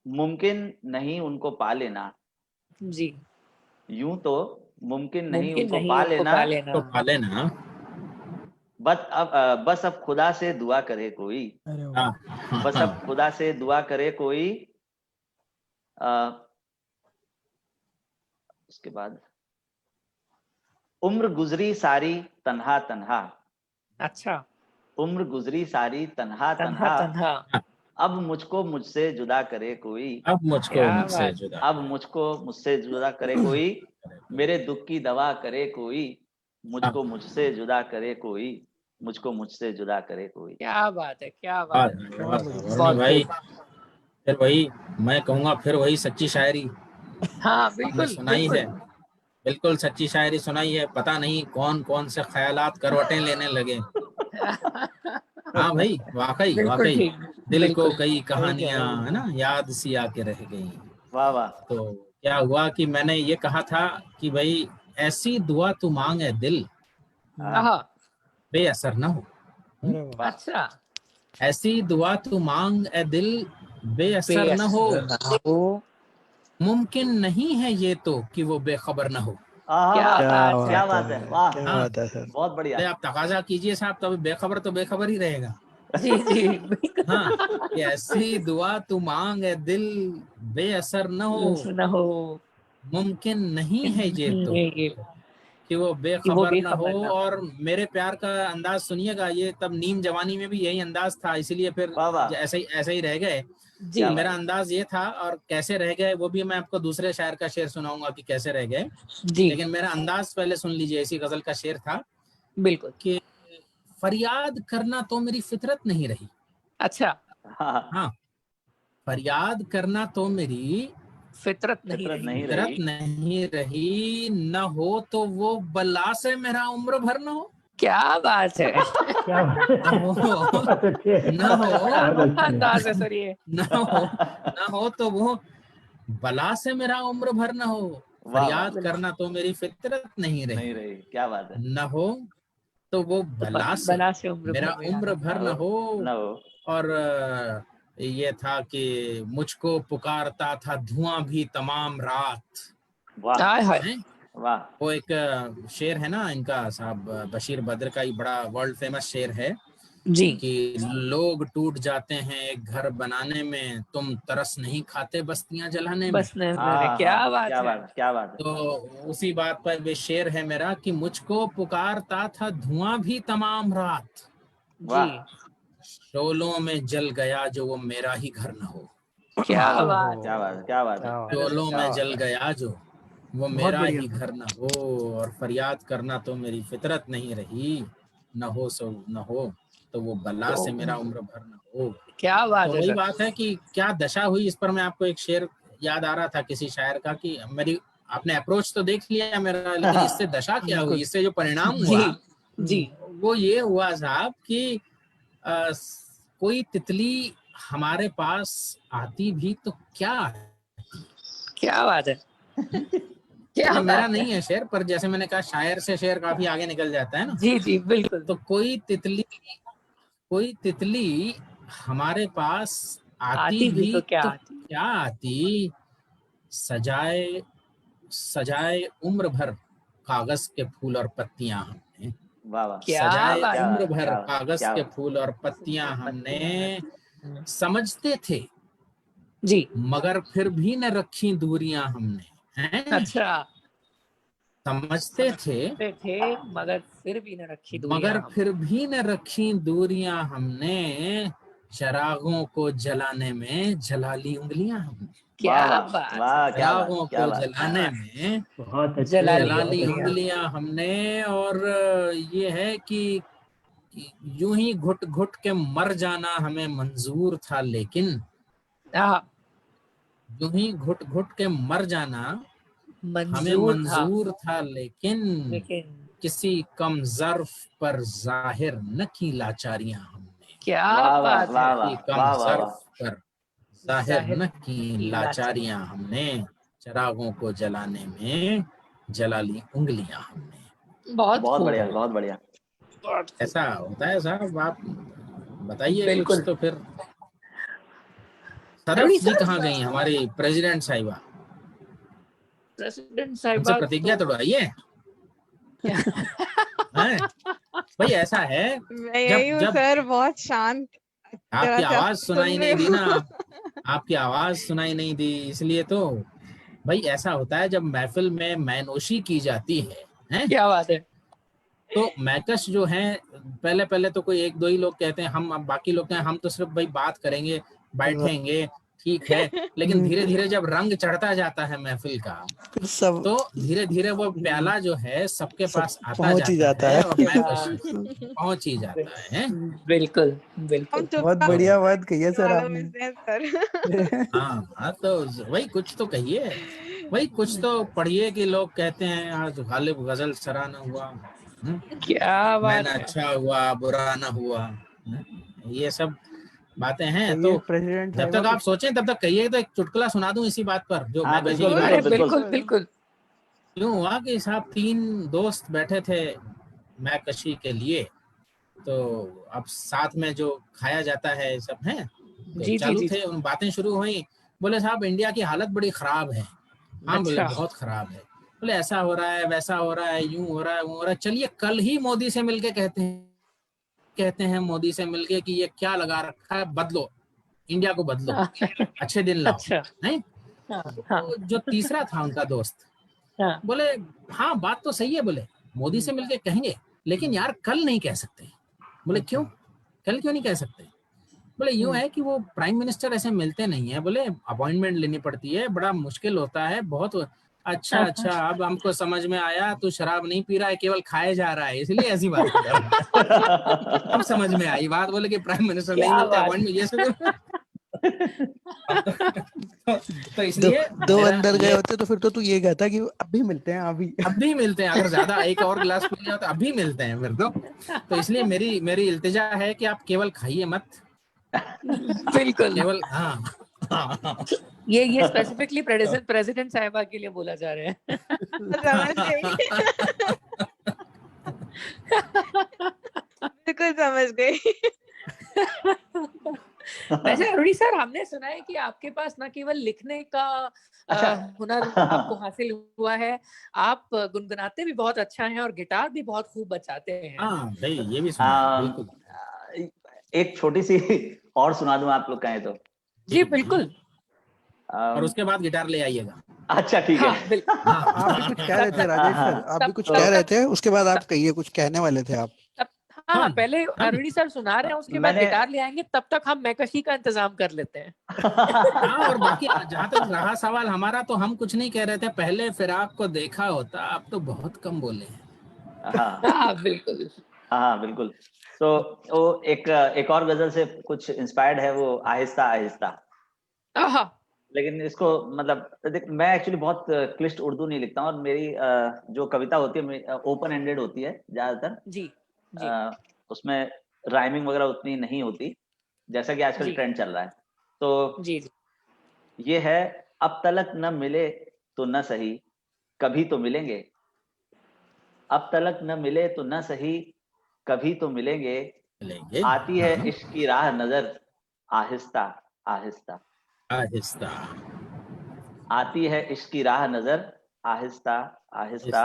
मुमकिन नहीं उनको पा लेना, जी। यूं तो मुमकिन नहीं उनको पा लेना, बस अब खुदा से दुआ करे कोई। बस अब खुदा से दुआ करे कोई। उसके बाद उम्र गुजरी सारी तन्हा तन्हा। अच्छा। उम्र गुजरी सारी तन्हा तन्हा, अब मुझको मुझसे जुदा करे कोई। अब मुझको मुझसे जुदा, अब मुझको मुझसे जुदा करे कोई। मेरे दुख की दवा करे कोई, मुझको मुझसे जुदा करे कोई, मुझको मुझसे जुदा करे कोई। क्या बात है, क्या बात है। भाई फिर वही मैं कहूँगा, फिर वही सच्ची शायरी हाँ बिल्कुल सुनाई है, बिल्कुल सच्ची शायरी सुनाई है। पता नहीं कौन कौन से ख्यालात करवटें लेने लगे। हाँ भाई, वाकई बिल्कुल वाकई ठीक, दिल को बिल्कुल कई सही कह रहे कहानियां हो, है ना याद सी आके रह गई। वाह वाह। तो क्या हुआ कि मैंने ये कहा था कि भाई ऐसी दुआ तू मांग है दिल, हाँ, हाँ बेअसर न हो। अरे वाह। वाह अच्छा, ऐसी दुआ तू मांग ए दिल, बेअसर न हो। बेअसर ना हो। मुमकिन नहीं है ये तो कि वो बेखबर न हो। क्या आहा, बात है, क्या बात है, वाह, क्या हाँ, बात है सर। बहुत अरे बढ़िया। आप तकाजा कीजिए साहब, तो बेखबर तो बेखबर ही रहेगा। जी जी बिल्कुल। हाँ, कि ऐसी दुआ तू मांग ए दिल, बेअसर न हो। बेअसर ना हो, मुमकिन नहीं है ये तो ये कि वो कि वो बेखबर न हो। बेखबर ना हो। और मेरे प्यार का अंदाज सुनिएगा, ये तब नीम जवानी में भी यही अंदाज था, इसीलिए फिर वाह वाह, ऐसे ही रह गए। जी क्या मेरा बात। अंदाज ये था, और कैसे रह गए वो भी मैं आपको दूसरे शायर का शेर सुनाऊंगा कि कैसे रह गए, जी लेकिन मेरा अंदाज पहले सुन लीजिए। इसी गजल का शेर था बिल्कुल। कि फरियाद करना तो मेरी फितरत नहीं रही। अच्छा, हाँ, हाँ, फरियाद करना तो मेरी फितरत नहीं फितरत रही। नहीं फितरत रही। नहीं रही, न हो तो वो बला से मेरा उम्र भर न हो। क्या बात है, क्या न हो, बहुत अच्छे हैं। न हो, बहुत अच्छे हैं। अंदाज है सर ये। न हो तो वो बला से मेरा उम्र भर न हो। वाह वाह, फरियाद करना तो मेरी फितरत नहीं रही, नहीं रही, क्या बात है। न हो तो वो तो बला से बना से उम्र मेरा भर मेरा उम्र भर न हो। न हो, और ये था कि मुझको पुकारता था धुआं भी तमाम रात। वाह हाय हाय, हैं? वाह, वो एक शेर है ना इनका साहब, बशीर बद्र का ही बड़ा वर्ल्ड फेमस शेर है जी कि लोग टूट जाते हैं एक घर बनाने में, तुम तरस नहीं खाते बस्तियां जलाने में। बस नहीं, हाँ क्या हाँ, बात क्या है। बात, क्या बात है। तो उसी बात पर वे शेर है मेरा कि मुझको पुकारता था धुआं भी तमाम रात, जी वाह, शोलों में जल गया जो वो मेरा ही घर न हो। क्या वाह, बात क्या है, बात है, क्या बात है। शोलों क्या में बात जल है। गया जो वो बहुत मेरा बढ़िया ही सर। घर न हो। और फरियाद करना तो मेरी फितरत नहीं रही, न हो सो न हो तो वो बला से मेरा तो उम्र भर न हो। क्या बात तो है वही सर। बात है कि क्या दशा हुई। इस पर मैं आपको एक शेर याद आ रहा था किसी शायर का कि मेरी, आपने अप्रोच तो देख लिया मेरा, लेकिन इससे दशा क्या हुई, बिल्कुल। इससे जो परिणाम जी हुआ जी वो ये हुआ साहब कि कोई तितली हमारे पास आती भी तो क्या है। क्या बात है, क्या ये मेरा बात है। नहीं है शेर, पर जैसे मैंने कहा शायर से शेर काफी आगे निकल जाता है ना। जी जी बिल्कुल। तो कोई तितली हमारे पास आती आती भी भी तो क्या तो आती। क्या आती, सजाए सजाए उम्र भर कागज के फूल और पत्तियां हमने, वाह वाह, क्या सजाए बात क्या उम्र बात, भर क्या बात, कागज क्या के बात। फूल और पत्तियां हमने, है। समझते थे जी मगर फिर भी न रखी दूरियां हमने। हैं, अच्छा, समझते थे समझते थे मगर फिर भी न रखी दूरियां मगर हम। फिर भी न रखी दूरियां हमने, चरागों को जलाने में जला ली उंगलियां हमने। वाह क्या वाह, बात है वाह, सर, क्या बात, चरागों क्या को बात। जलाने में बहुत अच्छे जला हैं, ली जला ली बहुत उंगलियां। अच्छे। उंगलियां हमने। और ये है कि यूं ही घुट घुट के मर जाना हमें मंजूर था, लेकिन हाँ, यूं ही घुट घुट के मर जाना हमें मंजूर था मंजूर था, लेकिन लेकिन किसी कम ज़र्फ पर जाहिर न की लाचारियां हमने। क्या वाह वाह, बात वाह है। वाह, किसी कम वाह वाह, वाह। ज़र्फ पर जाहिर जाहिर न की की लाचारी। लाचारियां हमने, चरागों को जलाने में जला ली उंगलियां हमने। बहुत बहुत खूब, बढ़िया, तो बहुत बढ़िया। बहुत खूब। ऐसा होता है साहब। आप बताइए कुछ बिल्कुल। तो फिर। सदफ अरुणी जी सर, कहाँ गई, हमारी प्रेसिडेंट साहिबा? प्रेसिडेंट उनसे साहिबा प्रतिज्ञा तो तोड़वाइए। हैं? भाई ऐसा है, मैं जब यही हूँ जब सर, बहुत शांत, अच्छी आपकी तरह से आवाज सुन सुनाई रही नहीं दी ना, हूँ। आपकी आवाज सुनाई नहीं दी, इसलिए तो भाई ऐसा होता है जब महफिल में मैनोशी की जाती है, हैं? क्या बात है। तो मैकस जो है, पहले पहले तो कोई एक दो ही लोग कहते हैं हम, अब बाकी लोग कहें हम तो सिर्फ भाई बात करेंगे, बैठेंगे, ठीक है। लेकिन धीरे धीरे जब रंग चढ़ता जाता है महफिल का, सब तो धीरे धीरे वो प्याला जो है सबके सब पास आता पहुंच ही जाता जाता है है। और के मैकशी पास पहुंच ही जाता है। बिल्कुल हम बिल्कुल। बहुत चुपचाप तो बढ़िया बात कही है सर वालों आपने। में से हैं सर। हाँ हाँ, तो वही कुछ तो कहिए। भाई कुछ तो पढ़िए कि लोग कहते हैं आज गालिब गजल सराहना हुआ, क्या बात मैंने है। अच्छा हुआ बुरा ना हुआ, ये सब बातें हैं। तो तो ये प्रेसिडेंट जब तक आप सोचें तब तक कहिए, तो एक चुटकुला सुना दूं इसी बात पर जो हाँ मैं बिल्कुल की अरे बिल्कुल बिल्कुल। बिल्कुल बिल्कुल। क्यों हुआ कि साहब 3 दोस्त बैठे थे मैकशी के लिए, तो अब साथ में जो खाया जाता है सब है, तो जी जी चालू जी। थे उन बातें शुरू हुई। बोले साहब इंडिया की हालत बड़ी खराब है। हाँ बोले अच्छा। बहुत खराब है। बोले ऐसा हो रहा है वैसा हो रहा है यूं हो रहा है वो हो रहा है, चलिए कल ही मोदी से मिलके कहते हैं मोदी से मिलके कि ये क्या लगा रखा है, बदलो इंडिया को, बदलो अच्छे दिन लाओ। अच्छा। नहीं हाँ हाँ तो जो तीसरा था उनका दोस्त हाँ। बोले हाँ बात तो सही है, बोले मोदी से मिलके कहेंगे लेकिन यार कल नहीं कह सकते। बोले क्यों, कल क्यों नहीं कह सकते? बोले यूं है कि वो प्राइम मिनिस्टर ऐसे मिलते नहीं है, बोले अपॉइंटमेंट लेनी पड़ती है, बड़ा मुश्किल होता है बहुत। अच्छा अब हमको समझ में आया, तू शराब नहीं पी रहा है, केवल खाए जा रहा है, इसलिए ऐसी बात कर रहा है। अब समझ में आई बात, बोले कि प्राइम मिनिस्टर नहीं क्या मिलते बात। अपॉइंटमेंट ये सब। तो दो इसलिए दो मेरा अंदर गए ये होते तो फिर तो तू ये कहता कि अभी मिलते हैं अभी। अभी मिलते हैं, अगर ज्यादा एक और गिलास पी लिया तो अभी मिलते हैं फिर तो इसलिए मेरी इल्तिजा है कि आप केवल खाइए मत, बिल्कुल। केवल हाँ। ये स्पेसिफिकली प्रेसिडेंट साहिबा के लिए बोला जा रहा है। समझ गई। बिल्कुल समझ गई। वैसे अरुणी सर, हमने सुना है कि आपके पास न केवल लिखने का अच्छा। हुनर आपको हासिल हुआ है, आप गुनगुनाते भी बहुत अच्छा हैं और गिटार भी बहुत खूब बजाते हैं। हाँ भाई ये भी सुना है, बिल्कुल। एक छोटी सी और सुना दूं आप लोग कहें तो? जी बिल्कुल। और उसके बाद गिटार ले आइएगा। अच्छा ठीक हाँ है। बिल्कुल। आप भी कुछ कह रहे थे राजेश सर, आप भी कुछ कह रहे थे, उसके बाद आप कहिए, कुछ कहने वाले थे आप। हाँ पहले अरुणी सर सुना रहे हैं, उसके बाद मैंने गिटार ले आएंगे, तब तक हम मैकशी का इंतजाम कर लेते हैं। हाँ और बाकी जहाँ तक रहा सवाल हमारा, तो हम कुछ नहीं कह रहे थे, पहले फिराक को देखा होता, आप तो बहुत कम बोले हैं। हाँ बिल्कुल। हाँ बिल्कुल। तो वो एक और गजल से कुछ इंस्पायर्ड है, वो आहिस्ता आहिस्ता। लेकिन इसको मतलब मैं एक्चुअली बहुत क्लिष्ट उर्दू नहीं लिखता हूँ, और मेरी जो कविता होती है ओपन एंडेड होती है ज्यादातर। जी जी। उसमें राइमिंग वगैरह उतनी नहीं होती, जैसा कि आजकल ट्रेंड चल रहा है। तो जी ये है, अब तलक न मिले तो न सही, कभी तो मिलेंगे। अब तलक न मिले तो न सही, कभी तो मिलेंगे। आती है इश्क की राह नजर, आहिस्ता आहिस्ता। आहिस्ता आती है इश्क की राह नजर, आहिस्ता आहिस्ता।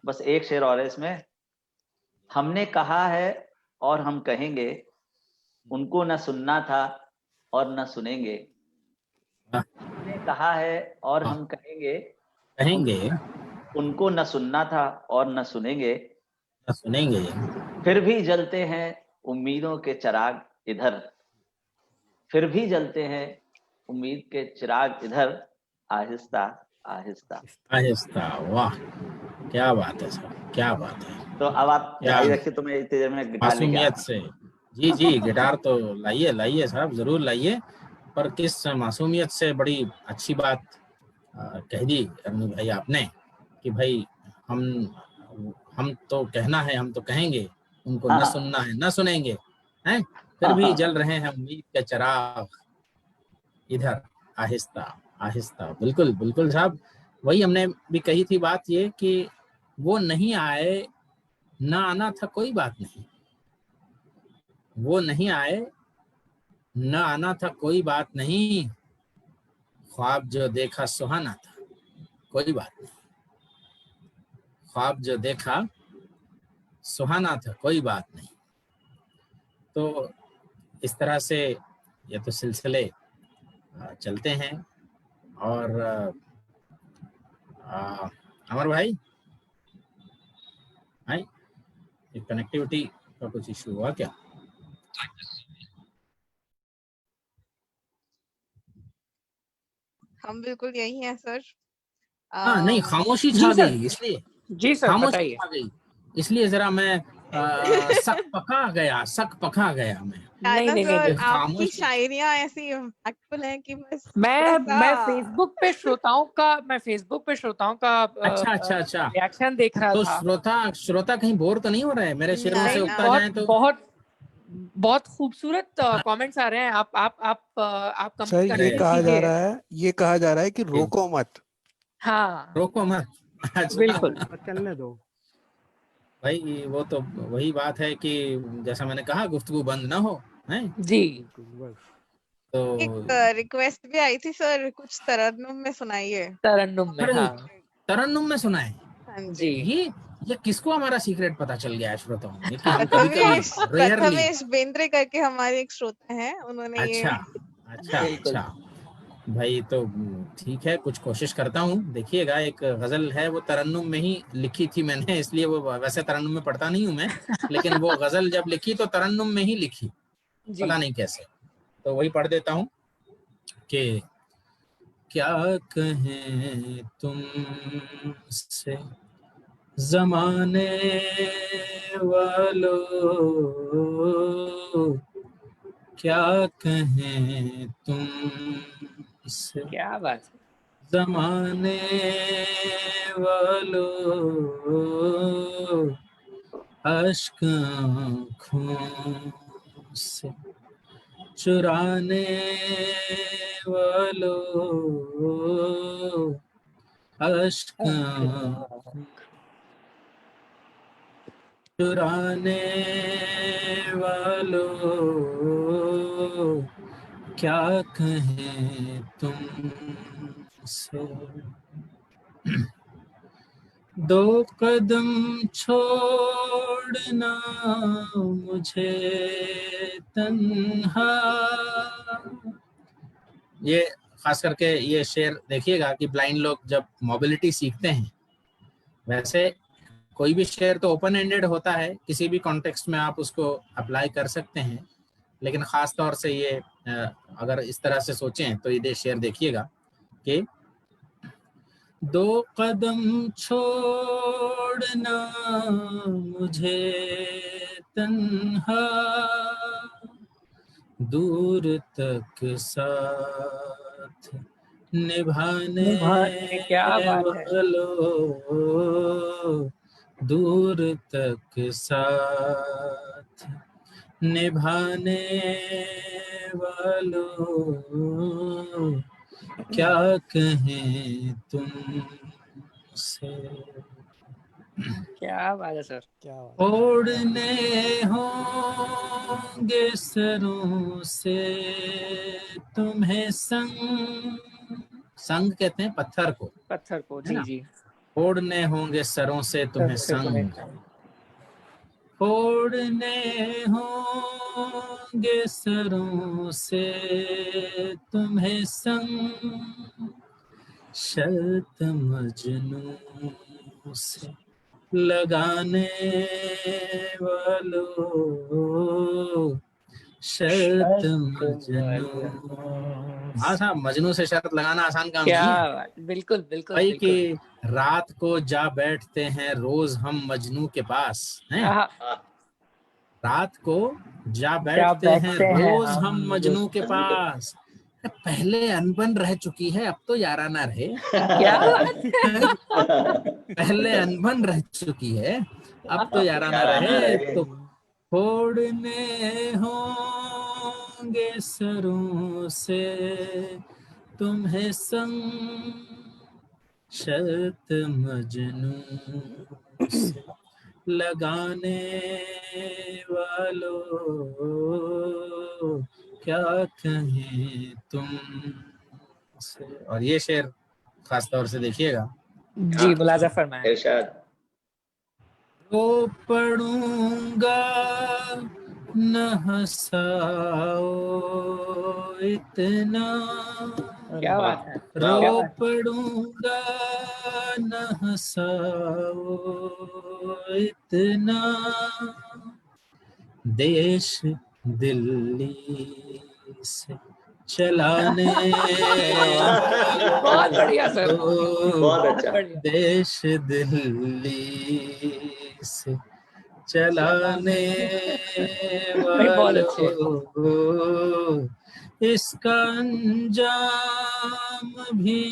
बस एक शेर और है इसमें। हमने कहा है और हम कहेंगे, उनको न सुनना था और न सुनेंगे। हमने कहा है और हम कहेंगे, उनको न सुनना था और न सुनेंगे। फिर भी जलते हैं उम्मीदों के चिराग इधर, फिर भी जलते हैं उम्मीद के चिराग इधर, आहिस्ता आहिस्ता। आहिस्ता। वाह क्या बात है सर, क्या बात है। तो अब आप जारी रखिए, तो मैं इतनी देर में गिटार लेके मासूमियत आता हूं। से। जी गिटार तो लाइए लाइए साहब, जरूर लाइए। पर किस मासूमियत से बड़ी अच्छी बात कह दी अरुण भाई आपने कि भाई हम तो कहना है, हम तो कहेंगे, उनको न सुनना है न सुनेंगे, हैं फिर भी जल रहे हैं उम्मीद के चिराग इधर, आहिस्ता आहिस्ता। बिल्कुल बिल्कुल साहब, वही हमने भी कही थी बात, ये कि वो नहीं आए, ना आना था कोई बात नहीं, वो नहीं आए न आना था कोई बात नहीं, ख्वाब जो देखा सुहाना था कोई बात नहीं, ख्वाब जो देखा सुहाना था कोई बात नहीं। तो इस तरह से ये तो सिलसिले चलते हैं। और अमर भाई कनेक्टिविटी का कुछ इशू हुआ क्या? हम बिल्कुल यही हैं सर। हाँ नहीं, खामोशी जी छा सर। गई, इसलिए जी सर खामोशी बताइए। छा गई, इसलिए जरा मैं सक पका गया मैं। नहीं नहीं नहीं, सर, नहीं। आपकी शायरियां ऐसी इम्पैक्टफुल हैं कि बस मैं फेसबुक पे श्रोताओं का अच्छा। रिएक्शन देख रहा तो था। श्रोता कहीं बोर तो नहीं हो रहा है मेरे शेरों से उगता जाए तो? बहुत खूबसूरत कमेंट्स आ रहे हैं। आप सर, ये कहा जा रहा है कि रोको मत। हाँ, रोको मत। अच्छा। बिल्कुल। चलने दो भाई, वो तो वही बात है कि जैसा मैंने कहा, गुफ्तगू बंद ना हो, हैं? जी। तो एक रिक्वेस्ट भी आई थी सर, कुछ तरन्नुम में सुनाइए। तरन्नुम में, हाँ। तरन्नुम में सुनाए हाँ जी। ये किसको हमारा सीक्रेट पता चल गया है श्रोताओं में कि हम कभी रेयरली। प्रथमेश बेंद्रे करके हमारे एक श्रोता हैं, उन्होंने ये अच्छा भाई, तो ठीक है, कुछ कोशिश करता हूँ। देखिएगा, एक गजल है, वो तरन्नुम में ही लिखी थी मैंने, इसलिए वो, वैसे तरन्नुम में पढ़ता नहीं हूँ मैं, लेकिन वो गजल जब लिखी तो तरन्नुम में ही लिखी, पता नहीं कैसे। तो वही पढ़ देता हूँ कि क्या कहें तुमसे ज़माने वालों, क्या कहें तुमसे, क्या बात है। ज़माने वालों, अश्क आँखों से चुराने वालों, अश्क आँखों चुराने वालों, क्या कहें तुमसे। दो कदम छोड़ना मुझे तन्हा। ये खास करके ये शेर देखिएगा कि ब्लाइंड लोग जब मोबिलिटी सीखते हैं, वैसे कोई भी शेर तो ओपन एंडेड होता है, किसी भी कॉन्टेक्स्ट में आप उसको अप्लाई कर सकते हैं, लेकिन खास तौर से ये अगर इस तरह से सोचें तो ये शेर देखिएगा कि दो कदम छोड़ना मुझे तन्हा, दूर तक साथ निभाने क्या बात है। वालों, दूर तक साथ निभाने वालों, क्या कहें तुमसे। क्या बात है सर। ओढ़ने होंगे सरों से तुम्हें संग कहते हैं पत्थर को, जी। ओढ़ने होंगे सरों से तुम्हें संग, ओढ़ने होंगे सरों से तुम्हें संग, शर्त मजनू से लगाने वालों, शर्त मजनू। हाँ साहब, मजनू से शर्त लगाना आसान काम नहीं है। बिल्कुल भाई कि रात को जा बैठते हैं रोज हम मजनू के पास हैं, रात को जा बैठते हैं रोज हम मजनू के पास, पहले अनबन रह चुकी है अब तो याराना रहे। क्या पहले अनबन रह चुकी है अब तो याराना रहे, तो फोड़ने होंगे सरों से तुम्हें संग, शर्त मजनू से लगाने वालों, क्या कहें तुमसे। और ये शेर खास तौर से देखिएगा जी, मुलाजा फरमाएं। इरशाद। रो पड़ूंगा न हंसाओ इतना, क्या बात है। रो पड़ूंगा न हंसाओ इतना, देश दिल्ली से चलाने बहुत बढ़िया सर, बहुत अच्छा। देश दिल्ली से चलाने भाई बहुत अच्छे। वालों, इसका अंजाम भी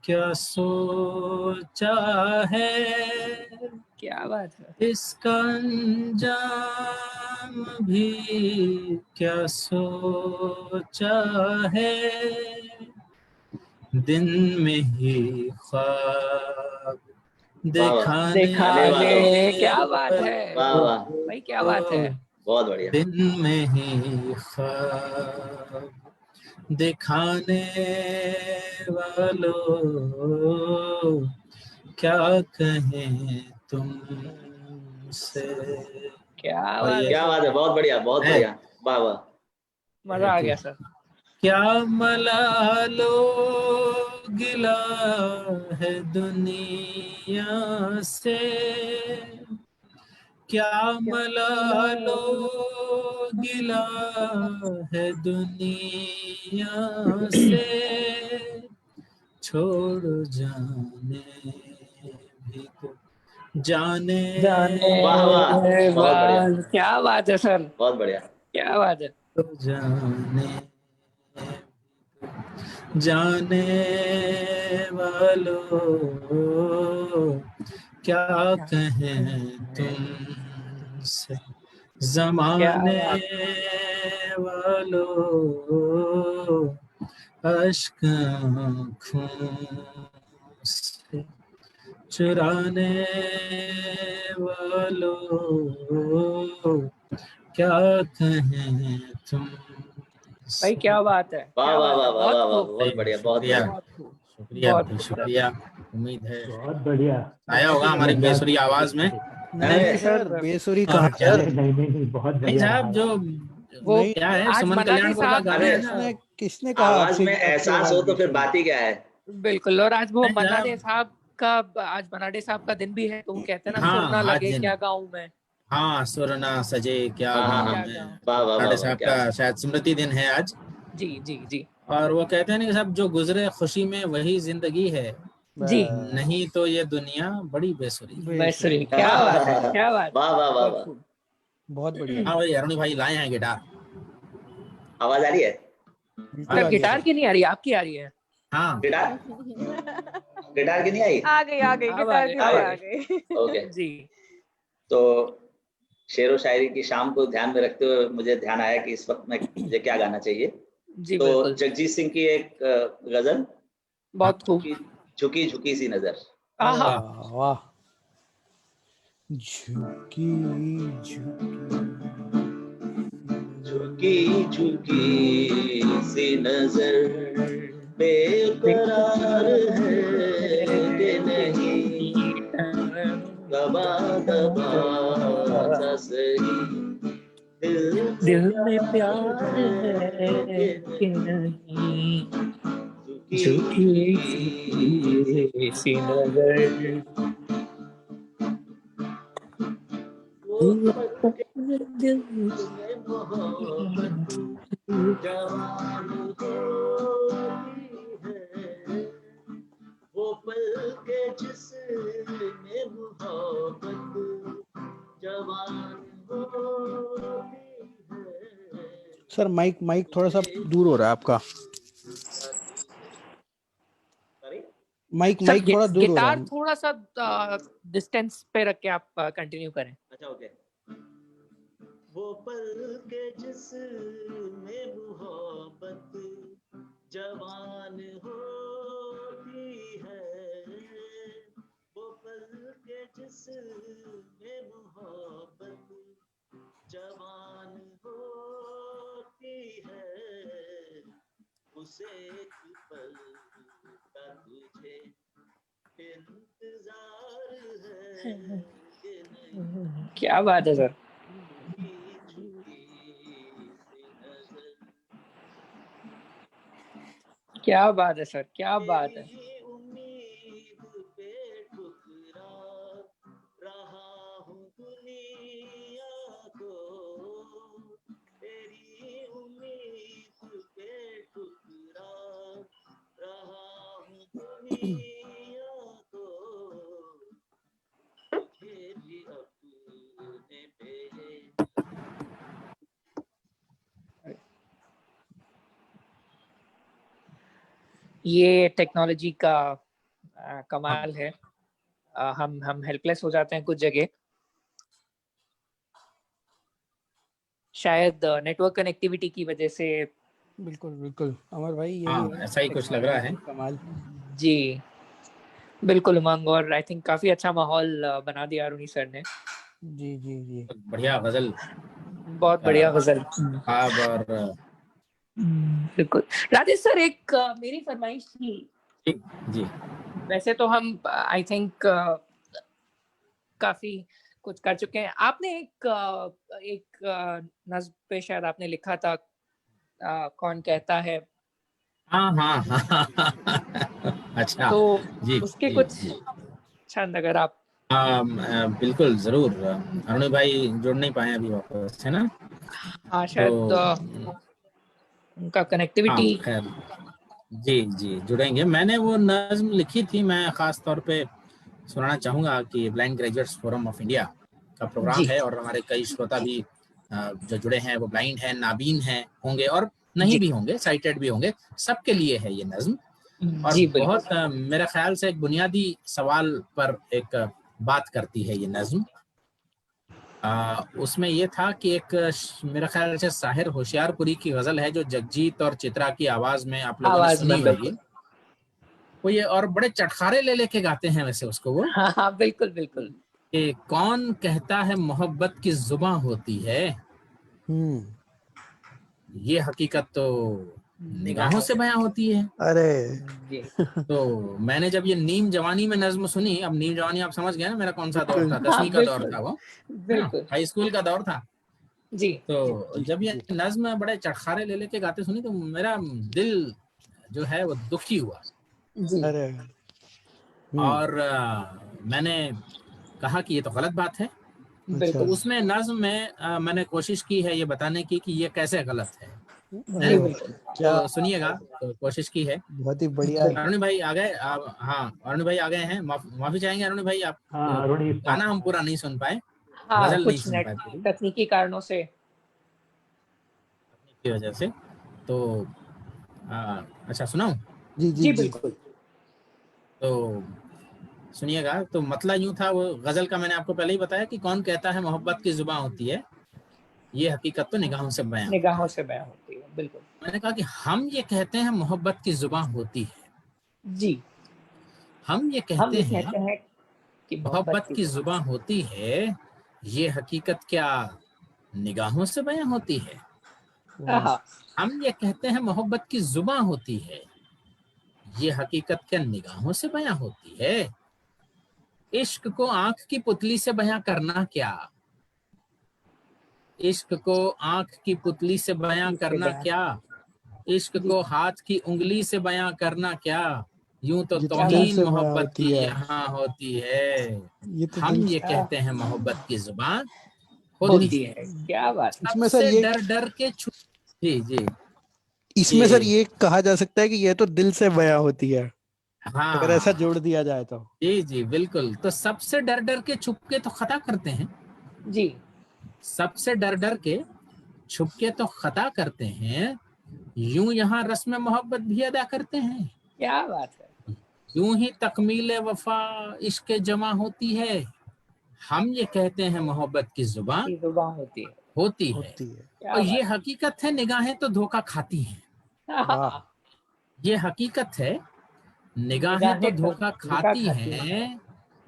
क्या सोचा है, क्या बात है। इसका अंजाम भी क्या सोचा है, दिन में ही ख्वाब दिखाने क्या बात है वाह वाह, भाई, क्या बात है। बहुत बढ़िया। दिन में ही ख्वाब दिखाने वालों, क्या कहें तुमसे। क्या और बात ये क्या बात है, बहुत बढ़िया, बहुत है। बढ़िया, वाह वाह। मजा आ गया सर। क्या मलालो गिला है दुनिया से, क्या मलालो गिला है दुनिया से, छोड़ जाने भी तो जाने वाह वाह, बहुत बढ़िया, क्या बात है सर, बहुत बढ़िया। क्या बात है। तो जाने वालों, क्या कहें तुमसे, जमाने वालों, अश्क आँखों से चुराने वालों, क्या कहें तुम। भाई क्या बात है, वाह क्या वाह बात वाह है, वाह वाह बहुत वाह, खूब, बहुत बढ़िया, बहुत शुक्रिया, बढ़िया। बहुत खूब, शुक्रिया बहुत भाई, खूब। शुक्रिया। उम्मीद है बहुत बढ़िया। आया होगा हमारी बेसुरी आवाज में। नहीं सर, बेसुरी हाँ, कहाँ क्या सर। नहीं बहुत नहीं बढ़िया साहब, रहा। जो वो नहीं, क्या है, आज सुमन मनाटी कल्याणपुर का साहब, गाना अरे है ना। किसने कहा आवाज आपसे में कि आपकी एहसास आवाज हो तो फिर बेसुरी बात ही क्या है। बिल्कुल। और आज वो नहीं मन्ना डे साहब, साहब का, आज मन्ना डे साहब का दिन भी है, तो वो कहते हैं ना, सुर ना हाँ आज लगे दिन, क्या गाऊं मैं, हाँ सुर ना सजे क्या हाँ हाँ हाँ, क्या गाऊं मैं। गाऊं। वाह वाह वाह राडे वाह, साहब क्या का शायद स्मृति दिन है आज। जी जी जी और वो कहते हैं ना कि साहब, जो गुजरे खुशी में वही जिंदगी है, जी। नहीं तो ये दुनिया बड़ी बेसुरी है। बेसुरी, बात। क्या बात है, क्या बात है, वाह वाह वाह बहुत वाह, खूब। बहुत बढ़िया, हाँ भाई, अरुण भाई लाए हैं गिटार। आवाज आ रही है। बिल्कुल आ रही है गिटार सर। की नहीं आ रही, आपकी आ रही है। हाँ गिटार, गिटार की नहीं आई। आ गई, अब आ गिटार गई, की अब भी आ आ गई। गई। ओके, जी तो शेरो शायरी की शाम को ध्यान में रखते हुए मुझे ध्यान आया कि इस वक्त में मुझे क्या गाना चाहिए। जी तो बिल्कुल, जगजीत सिंह की एक गजल, बहुत खूब। झुकी झुकी झुकी सी नजर। आहा, वाह, झुकी झुकी झुकी झुकी सी नजर, बेकरार है कि नहीं, दबा दबा सा सही, दिल में दिल में प्यार प्यार है है कि कि नहीं, नहीं, झुकी झुकी झुकी झुकी सी नजर, वो पल के दिल में मोहब्बत जवान होती है, वो पल के जिसमें मोहब्बत जवान होती है। सर। माइक माइक थोड़ा सा दूर हो रहा है आपका। सॉरी, माइक सर, माइक थोड़ा दूर हो रहा गिटार है। थोड़ा सा डिस्टेंस पे रख के आप कंटिन्यू करें। अच्छा ओके। वो पल के जिसमें मोहब्बत जवान होती है, वो पल के जिसमें मोहब्बत जवान होती है, उसे एक पल का तुझे इंतजार है कि नहीं, क्या बात है सर, झुकी झुकी सी नजर, क्या बात है सर, क्या बात है। तेरी उम्मीद पे ठुकरा रहा हूँ दुनिया को, तेरी उम्मीद पे ठुकरा रहा हूँ दुनिया को, तुझे भी ये टेक्नोलॉजी का कमाल है। हम हेल्पलेस हो जाते हैं कुछ जगह, शायद नेटवर्क कनेक्टिविटी की वजह से। बिल्कुल बिल्कुल अमर भाई, यही हाँ, है ऐसा ही कुछ लग रहा है। कमाल। जी बिल्कुल उमंग, और आई थिंक काफी अच्छा माहौल बना दिया अरुणी सर ने। जी जी जी, बढ़िया गजल, बहुत बढ़िया गजल। आप और बिल्कुल। राजेश सर, एक मेरी फरमाइश थी। जी वैसे तो हम आई थिंक काफी कुछ कर चुके हैं। आपने एक नज्म पे शायद आपने लिखा था, कौन कहता है। हाँ हाँ हाँ अच्छा, तो जी उसके जी कुछ जी। छंद अगर आप। बिल्कुल जरूर। अरुण भाई जुड़ नहीं पाए अभी वापस, है ना? हाँ शायद तो उनका हाँ, कनेक्टिविटी। खैर, जी जी जुड़ेंगे। मैंने वो नज्म लिखी थी, मैं खास तौर पे सुनाना चाहूंगा कि blind graduates forum of India का प्रोग्राम जी है, और हमारे कई श्रोता भी जो जुड़े हैं वो ब्लाइंड हैं, नाबीन हैं, होंगे और नहीं जी भी होंगे, साइटेड भी होंगे, सबके लिए है ये नज्म। और जी बिल्कुल। बहुत मेरे ख्याल से एक बुनियादी सवाल पर एक बात करती है ये नज्म। उसमें ये था कि एक मेरा ख्याल से साहिर होशियारपुरी की गजल है जो जगजीत और चित्रा की आवाज में आप लोगों ने आवाज सुनी में होगी। बिल्कुल। वो ये और बड़े चटखारे ले लेके गाते हैं वैसे उसको वो, हाँ हाँ बिल्कुल बिल्कुल। कि कौन कहता है मोहब्बत की जुबां होती है, ये हकीकत तो निगाहों से बयां होती है। अरे जी तो मैंने जब ये नीम जवानी में नज्म सुनी, अब नीम जवानी आप समझ गए ना मेरा कौन सा दौर था, हाँ 10वीं का दौर बिल्कुल था वो, है ना, बिल्कुल। हाई स्कूल का दौर था। जी तो जी जब ये जी, नज्म बड़े चटखारे ले लेके गाते सुनी तो मेरा दिल जो है वो दुखी हुआ। जी अरे और मैंने कहा कि ये तो गलत बात है। तो अच्छा, बिल्कुल। उसमें नज्म में मैंने कोशिश की है ये बताने की कि ये कैसे गलत है अरे जी ना? बिल्कुल। क्या, तो सुनिएगा, तो कोशिश की है। बहुत ही बढ़िया। अरुण भाई आ गए आप? हाँ, अरुण भाई आ गए हैं। माफी चाहेंगे अरुण भाई, आप हाँ अरुणी गाना हम पूरा नहीं सुन पाए, हाँ गजल नहीं कुछ सुन नेट पाए पूरी तकनीकी कारणों से। की वजह से। तो अच्छा सुनाऊं? जी जी जी जी, बिल्कुल। तो सुनिएगा। तो मतलब यूं था वो गजल का, मैंने आपको पहले ही बताया कि कौन कहता है मोहब्बत की जुबां होती है, ये हकीकत तो निगाहों से बयां होती निगाहों है। से बयां होती है बिल्कुल। मैंने कहा कि हम ये कहते हैं मोहब्बत की जुबां होती है, जी हम ये हम कहते ये हैं कहते हैं कि मोहब्बत मोहब्बत की की जुबां होती है, ये हकीकत क्या निगाहों से बयां होती है। वाह, हाँ हम ये कहते हैं मोहब्बत की जुबां होती है, ये हकीकत क्या निगाहों से बयां होती है। इश्क को आंख की पुतली से बयां करना क्या, इश्क को आंख की पुतली से बयां इससे करना बयां। क्या, इश्क जी को हाथ की उंगली से बयां करना क्या, यूं तो ये तो क्या दिल तौहीन बात से बयां मोहब्बत होती की है, यहाँ होती है। ये तो हम दिल ये से, कहते हैं मोहब्बत की जुबान होती दिल होती है, है। क्या बात है। इसमें सर सबसे ये, डर डर के छुप। जी जी, इसमें सर ये ये कहा जा सकता है कि ये तो दिल से बयां होती है, अगर ऐसा हाँ, जोड़ दिया जाए तो। जी जी बिल्कुल। तो सबसे डर डर के छुप के तो खता करते हैं, जी सबसे डर डर के छुप के तो खता करते हैं, यूं यहाँ रस्म मोहब्बत भी अदा करते हैं, क्या बात है। यूं ही तकमील वफा इश्क जमा होती है। हम ये कहते हैं मोहब्बत की जुबान की जुबान होती है। होती है, होती है, और क्या ये बात हकीकत है निगाहें तो धोखा खाती हैं। है। वाह, ये हकीकत है निगाहें तो निगाहें धोखा धोखा खाती खाती है। हैं,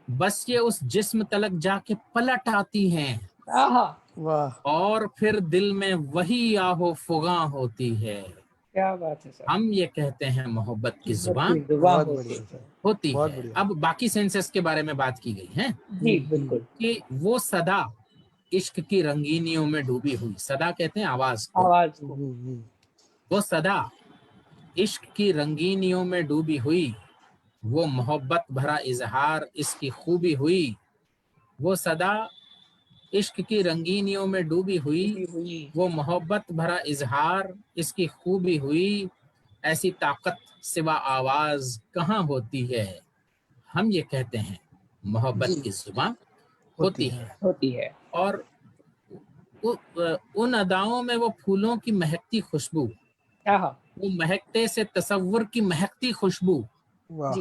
बस ये उस जिस्म तलक जाके पलट आती हैं, आहा वाह, और फिर दिल में वही आहो फुगा होती है। क्या बात है सर। हम ये कहते हैं मोहब्बत की की जुबान जुबान बहुत होती बढ़िया है। सर, होती बहुत है। बढ़िया। अब बाकी सेंसेस के बारे में बात की गई है जी बिल्कुल। कि वो सदा इश्क की रंगीनियों में डूबी हुई, सदा कहते हैं आवाज को, आवाज को। वो सदा इश्क की रंगीनियों में डूबी हुई, वो मोहब्बत भरा इजहार इसकी खूबी हुई, वो सदा इश्क की रंगीनियों में डूबी हुई, डूबी हुई। वो मोहब्बत भरा इजहार इसकी खूबी हुई, ऐसी ताकत सिवा आवाज कहाँ होती है। हम ये कहते हैं मोहब्बत जी की जुबान होती होती है, है। होती है। और उन अदाओं में वो फूलों की महकती खुशबू, वो महकते से तसव्वुर की महकती खुशबू, वाह,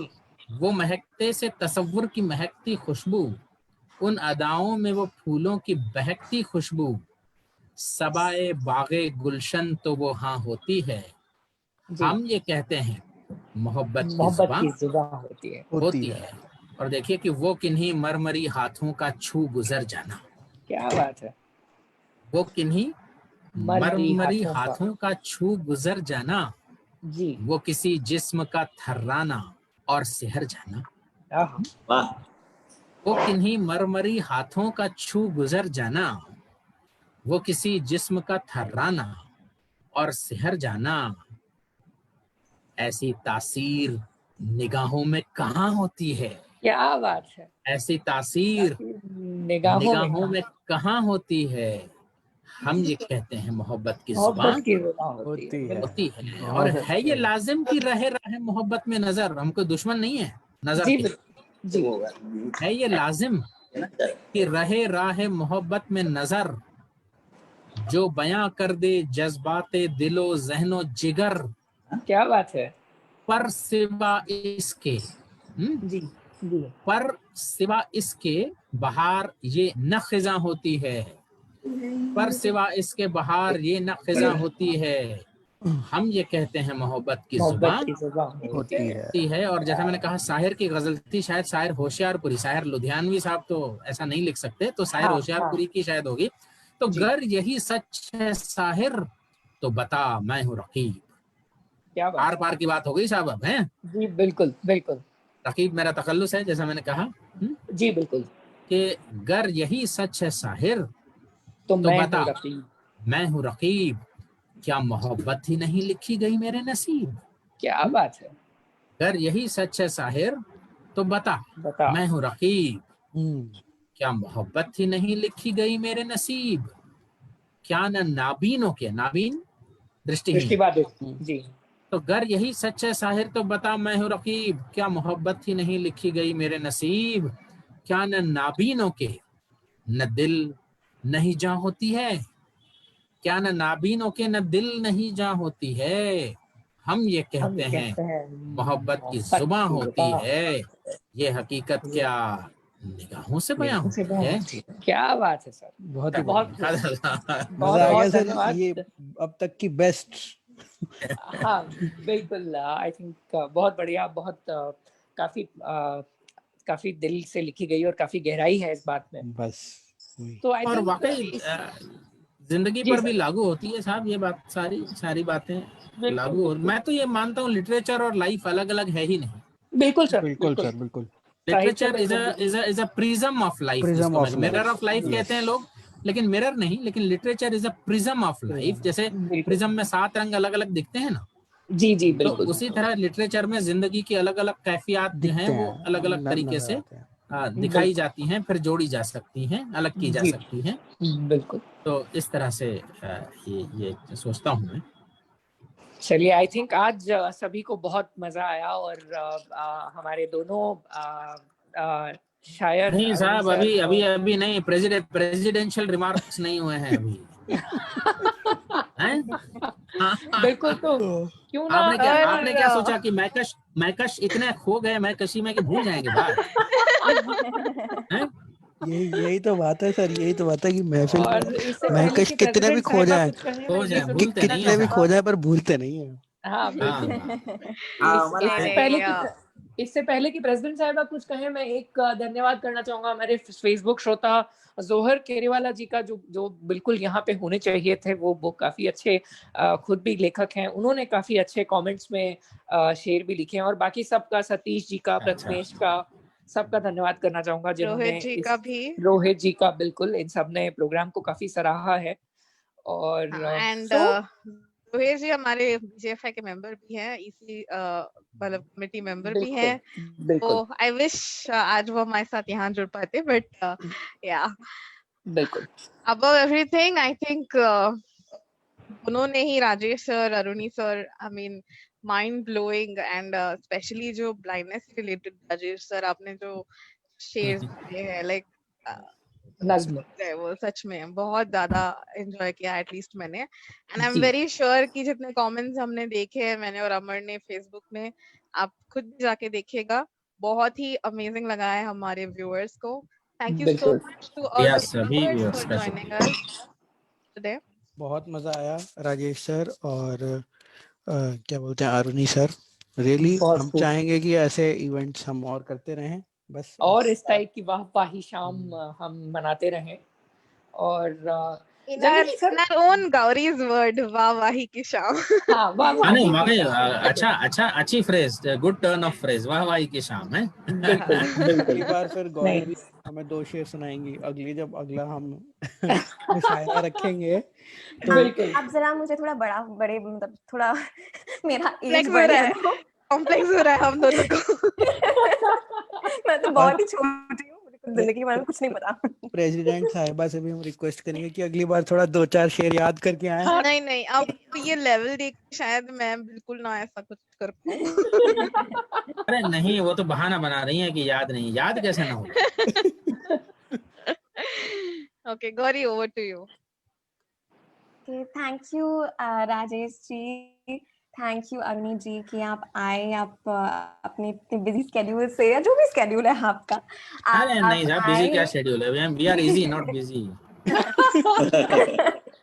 वो महकते से तसव्वुर की महकती खुशबू, उन अदाओं में वो फूलों की बहकती खुशबू, सबाए बागे गुलशन तो वो हाँ होती है। हम ये कहते हैं मोहब्बत की जुबान होती है। और देखिए कि वो किन्हीं मरमरी हाथों का छू गुजर जाना, क्या बात है, वो किन्हीं मरमरी हाथों का छू गुजर जाना जी, वो किसी जिस्म का थर्राना और सिहर जाना। वाह, वो किन्हीं मरमरी हाथों का छू गुजर जाना वो किसी जिस्म का थर्राना और सिहर जाना। ऐसी तासीर निगाहों में कहाँ होती है, क्या बात है, ऐसी तासीर निगाहों निगाहों में कहाँ होती है। हम ये कहते हैं मोहब्बत की जुबान की जुबान होती है। होती है। और है ये लाजिम कि रहे रहे मोहब्बत में नजर, हमको दुश्मन नहीं है नजर जी, के, जी, है ये लाजिम कि रहे राह मोहब्बत में नजर, जो बयां कर दे जज्बाते दिलो जहनो जिगर, क्या बात है, पर सिवा इसके जी, जी, पर सिवा इसके बहार ये न खिजा होती है, पर सिवा इसके बहार ये न खिजा होती है। हम ये कहते हैं मोहब्बत की जुबान होती है। और जैसा मैंने कहा शायर की गजल थी, शायद शायर होशियारपुरी, शायर लुधियानवी साहब तो ऐसा नहीं लिख सकते, तो शायर होशियारपुरी की शायद होगी। तो गर यही सच है साहिर तो बता मैं हूँ रकीब। क्या बात, आर पार की बात हो गई साहब अब, हैं? जी, बिल्कुल, बिल्कुल, रकीब मेरा तखल्लुस है, जैसा मैंने कहा जी, बिल्कुल, कि गर यही सच है साहिर तो मैं बता हूँ रकीब। मैं हूँ रकीब, क्या मोहब्बत ही नहीं लिखी गई मेरे नसीब। क्या बात है, अगर यही सच है साहिर तो बता मैं हूँ रकीब, क्या मोहब्बत ही नहीं लिखी गई मेरे नसीब। क्या न नाबीनों के, नाबीन दृष्टिहीन, जी, तो गर यही सच है साहिर तो बता मैं हूँ रकीब, क्या मोहब्बत ही नहीं लिखी गई मेरे नसीब। क्या न नाबीनों के न दिल नहीं जा होती है, क्या न नाबीनों के न दिल नहीं जा होती है। हम ये कहते हैं मोहब्बत की जुबान होती है, ये हकीकत क्या निगाहों से बयां होती है। क्या बात है सर, बहुत ही बहुत मजा आ गया सर, धन्यवाद। ये अब तक की बेस्ट। हाँ, बिल्कुल, आई थिंक बहुत बढ़िया, बहुत काफी दिल से लिखी गई और काफी गहराई है इस बात में। बस तो आई और थिंक वाकई जिंदगी पर भी लागू होती है साहब, ये बात सारी बातें लागू हो। मैं तो ये मानता हूँ लिटरेचर और लाइफ अलग अलग है ही नहीं। बिल्कुल सर, बिल्कुल सर, बिल्कुल। Literature is a prism of life, जिसको मिरर ऑफ लाइफ yes. कहते हैं लोग, लेकिन मिरर नहीं, लेकिन literature is a prism of life. जैसे प्रिज्म में 7 रंग अलग अलग दिखते हैं ना, जी, जी, बिल्कुल, तो उसी तरह लिटरेचर में जिंदगी की अलग अलग कैफियत जो हैं वो अलग अलग तरीके से दिखाई जाती हैं, फिर जोड़ी जा सकती हैं, अलग की जा सकती हैं। बिल्कुल, तो इस तरह से ये सोचता हूँ मैं। चलिए, आई थिंक आज सभी को बहुत मजा आया और हमारे दोनों शायर नहीं साहब, अभी नहीं, प्रेसिडेंशियल रिमार्क्स नहीं हुए हैं अभी। बिल्कुल, तो क्यों ना आपने क्या सोचा कि मैकश इतने खो गए मैकशी में कि भूल जाएंगे बात। यही तो बात है सर, यही तो बात है कि महफिल में मैकश कितने भी खो जाए, कितने भी खो जाए पर भूलते नहीं है। हाँ, इससे पहले कि प्रेसिडेंट साहिबा कुछ कहें, मैं एक धन्यवाद करना चाहूंगा हमारे फेसबुक श्रोता जोहर केरीवाला जी का, जो बिल्कुल यहाँ पे होने चाहिए थे। वो काफी अच्छे खुद भी लेखक हैं, उन्होंने काफी अच्छे कमेंट्स में शेर भी लिखे हैं। और बाकी सबका, सतीश जी का, प्रथमेश का, सबका धन्यवाद करना चाहूंगा, जिन्होंने रोहित जी का बिल्कुल, इन सब ने प्रोग्राम को काफी सराहा है। और रोहित जी हमारे बीजेएफआई के मेंबर भी हैं, इसी मतलब कमेटी मेंबर भी हैं, तो आई विश आज वो हमारे साथ यहाँ जुड़ पाते, बट या बिल्कुल अबव एवरीथिंग आई थिंक उन्होंने ही, Rajesh sir, Aruni sir, I mean mind blowing, and specially जो ब्लाइंडनेस से रिलेटेड राजेश सर आपने जो शेयर्स दिए हैं, लाइक नज्म है वो सच में बहुत ज्यादा एंजॉय किया एटलीस्ट मैंने, एंड आई एम जी वेरी श्योर कि जितने कमेंट्स हमने देखे हैं, मैंने और अमर ने फेसबुक में, आप खुद भी जाके देखिएगा, बहुत ही अमेजिंग लगा है हमारे व्यूअर्स को। थैंक यू सो बिल्कुल मच टू ऑल द सभी व्यूअर्स viewers फॉर का जॉइनिंग शुक्रिया। Us today. बहुत मजा आया राजेश सर और क्या बोलते हैं अरुणी सर। रियली बहुत हम खूब। चाहेंगे कि ऐसे इवेंट्स हम और करते रहें बस। और इस टाइप की वाहवाही शाम हम मनाते रहें। और In generally sir our own Gauri's word, वाह वाही की शाम। हाँ हाँ नहीं वाहवाही वाकई की शाम। अच्छा अच्छी phrase, good turn off phrase, वाह वाही की शाम है। बिल्कुल अगली बिल्कुल। बार फिर गौरी नहीं भी हमें 2 शेर सुनाएंगी, जब अगला हम मुशायरा रखेंगे तो। बिल्कुल आप जरा मुझे थोड़ा बड़े मतलब थोड़ा मेरा एज कॉम्प्लेक्स हो रहा बढ़ने है, दो। कॉम्प्लेक्स हो रहा है हम दोनों को। मैं तो बहुत ही छोटी हूँ, मुझे कुछ जिंदगी के बारे में कुछ नहीं पता। प्रेसिडेंट साहिबा से भी हम रिक्वेस्ट करेंगे कि अगली बार थोड़ा 2-4 शेर याद करके आए। हाँ नहीं नहीं, अब ये लेवल देख के शायद मैं बिल्कुल ना ऐसा कुछ कर पाऊँ। अरे नहीं, वो तो बहाना बना रही है कि याद नहीं, याद कैसे ना होगा। Okay, Gauri, over to you. Okay, thank you Rajesh ji, thank you Aruni ji कि आप आए, आप अपने इतने बिजी स्केड्यूल से, या जो भी स्केड्यूल है आपका, अरे नहीं आप साहब, बिजी क्या शेड्यूल है, we are easy not busy.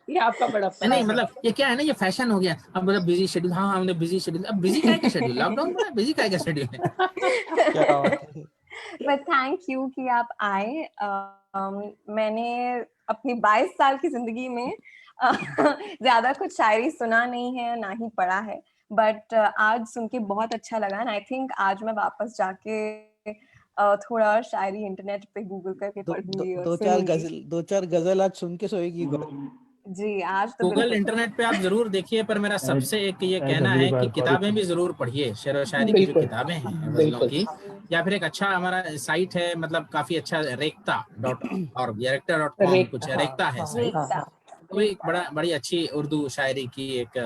ये आपका बड़प्पन नहीं है सर। मतलब ये क्या है ना, ये फैशन हो गया अब, मतलब बिजी शेड्यूल। हाँ हमने बिजी शेड्यूल, अब बिजी क्या है का शेड्यूल, लॉकडाउन में बिजी क्या है का शेड्यूल है। क्या बात है। बट थैंक यू कि आप आए। मैंने अपनी 22 साल की जिंदगी में ज्यादा कुछ शायरी सुना नहीं है, ना ही पढ़ा है, बट आज सुन के बहुत अच्छा लगा, एंड आई थिंक आज मैं वापस जाके थोड़ा शायरी इंटरनेट पे गूगल करके पढ़ूंगी और सुनूंगी। 2-4 गजल आज सुन के सोएगी गौरी। जी आज तो गूगल बिल्कुल। इंटरनेट पे आप जरूर देखिए, पर मेरा सबसे एक ये कहना है कि किताबें भी जरूर पढ़िए, शेर व शायरी की जो बिल्कुल किताबें हैं गजलों बिल्कुल की, या फिर एक अच्छा हमारा साइट है, मतलब काफी अच्छा, रेक्ता.org या रेक्टा.com रेख कुछ है, हाँ रेक्ता है हाँ साइट। हाँ रेखता। हाँ वो एक बड़ी अच्छी उर्दू शायरी की एक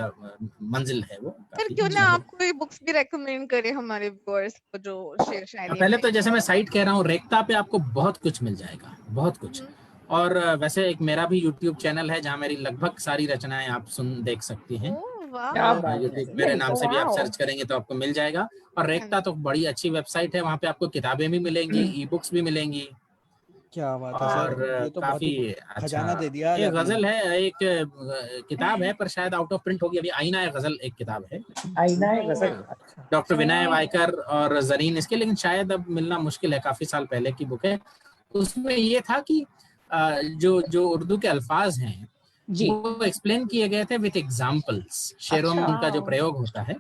मंजिल है, वो फिर काफी क्यों ना अच्छा है। आप कोई बुक्स भी रेकमेंड करें हमारे व्यूअर्स को जो शेर शायरी पहले में। तो जैसे मैं साइट कह रहा हूँ, रेक्ता पे आपको बहुत कुछ मिल जाएगा, बहुत कुछ। और वैसे एक मेरा भी यूट्यूब चैनल है जहाँ मेरी लगभग सारी रचनाएं आप देख सकती हैं। ओह वाह। क्या बात है। यूट्यूब मेरे नाम से भी आप वाओ। सर्च करेंगे तो आपको मिल जाएगा। और रेक्ता तो बड़ी अच्छी वेबसाइट है, वहाँ पे आपको किताबें भी मिलेंगी, ई बुक्स भी मिलेंगी, क्या बात है और सर, ये तो बहुत काफी ही अच्छा। खजाना दे दिया आज एक आपने। गजल है, एक किताब है पर शायद आउट ऑफ प्रिंट होगी अभी, आईना है गजल एक किताब है, आईना है नहीं गजल। ना। अच्छा डॉक्टर विनय वायकर और जरीन इसके, लेकिन शायद अब मिलना मुश्किल है, काफी साल पहले की बुक है। उसमें ये था कि जो जो उर्दू के अल्फाज हैं जी वो एक्सप्लेन किए गए थे विद एग्जाम्पल्स, शेरों में अच्छा उनका जो वाओ। प्रयोग होता है।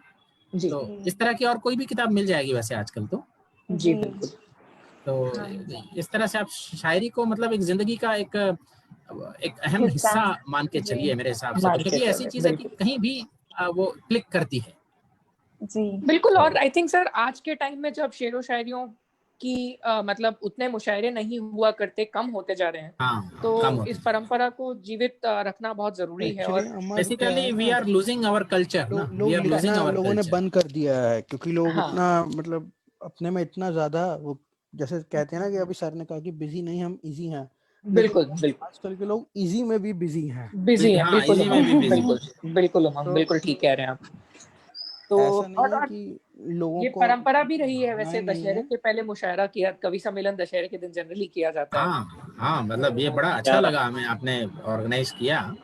जी तो इस तरह की और कोई भी किताब मिल जाएगी वैसे आजकल तो। जी बिल्कुल। तो हाँ इस तरह से आप शायरी को मतलब एक जिंदगी का एक अहम हिस्सा। हिस्सा मान के जी चलिए मेरे हिसाब से, तो मान के क्योंकि ऐसी चले चीज है कि बिल्कुल कहीं भी वो क्लिक करती है। जी बिल्कुल। तो और आई थिंक सर आज के टाइम में जब शेरो शायरियों की मतलब उतने मुशायरे नहीं हुआ करते, कम होते जा रहे हैं, हाँ तो कम इस होते, परंपरा को जीवित रखना बहुत जरूरी है। एक्चुअली और अमर क्या बेसिकली है वी ना, आर लूजिंग आवर कल्चर ना, वी लोग आर लूजिंग लिखना आवर लोगों ने कल्चर। बंद कर दिया है क्योंकि लोग हाँ इतना मतलब अपने में इतना ज्यादा वो, जैसे कहते हैं ना कि अभी सर ने कहा कि बिजी नहीं, हम इजी हैं, लेकिन बिल्कुल बिल्कुल आजकल के लोग इजी में भी बिजी हैं। बिजी है। हाँ बिल्कुल इजी में भी उमंग, बिजी। बिल्कुल बिल्कुल उमंग, तो बिल्कुल ठीक कह रहे हैं आप। तो ऐसा नहीं है और कि लोगों ये को परंपरा भी रही है सुनना ही वैसे, नहीं दशहरे है। के पहले मुशायरा किया, कवि सम्मेलन दशहरे के दिन जनरली किया जाता है। हाँ हाँ, मतलब ये बड़ा अच्छा लगा हमें, आपने ऑर्गेनाइज किया।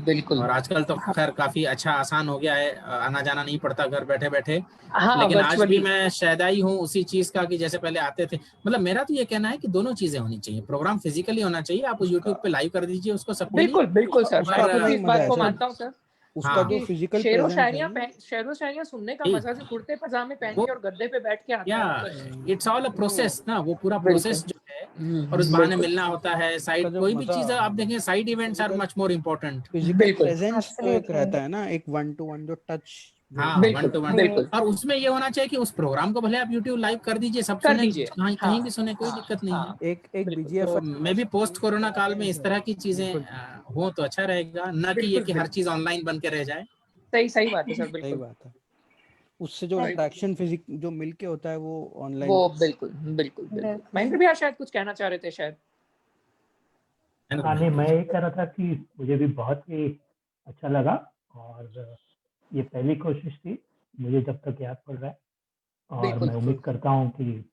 बिल्कुल। और आजकल तो खैर काफी अच्छा आसान हो गया है, आना जाना नहीं पड़ता घर बैठे बैठे। हाँ लेकिन आज भी वर्चुअली। मैं शैदाई हूँ उसी चीज का कि जैसे पहले आते थे। मतलब मेरा तो ये कहना है कि दोनों चीजें होनी चाहिए, प्रोग्राम फिजिकली होना चाहिए, आप उसका यूट्यूब पे लाइव कर दीजिए उसको सब कोई, बिल्कुल बिल्कुल सर, मैं उसका खुद अपना भी ही इस मजा बात है को सर, मानता हूँ सर उसका हाँ जो कि फिजिकल प्रेजेंस है ना। शेरो शायरियाँ सुनने का जी, मजा से कुर्ते पजामे पहन वो के और गद्दे पे बैठ के आता या है वो तो है। इट्स ऑल अ प्रोसेस ना, वो पूरा बिल्कुल। प्रोसेस जो है, और उस बहाने बिल्कुल मिलना होता है। उसका साइड जो कोई भी मजा, चीज आप देखें, side events are physical much more important. Physical बिल्कुल प्रेजेंस जो एक एब्सोल्युटली। रहता है ना, एक 1-to-1 जो टच जो हाँ वन बिल्कुल टू वन। बिल्कुल और उसमें ये होना चाहिए कि उस प्रोग्राम को भले आप यूट्यूब लाइव कर दीजिए, सब कर सुने, दीजिए। कहीं हाँ कहीं भी सुने, कोई हाँ दिक्कत नहीं है। हाँ एक एक बिल्कुल बीजीएफ तो मे भी पोस्ट कोरोना काल में इस तरह की चीजें बिल्कुल हो तो अच्छा रहेगा, ना कि ये बिल्कुल कि हर बिल्कुल। चीज ऑनलाइन बन के रह जाए। सही सही बात है सर सही बिल्कुल। बात है। उससे जो और इंटरेक्शन फिजिक जो मिलके होता है वो वो ऑनलाइन। बिल्कुल बिल्कुल बिल्कुल। बिल्कुल। महेंद्र भैया शायद कुछ कहना चाह रहे थे शायद। हाँ नहीं, मैं ये कह रहा था कि मुझे भी बहुत ही अच्छा लगा और ये पहली कोशिश थी मुझे जब तक याद पड़ रहा है, और मैं उम्मीद करता हूँ कि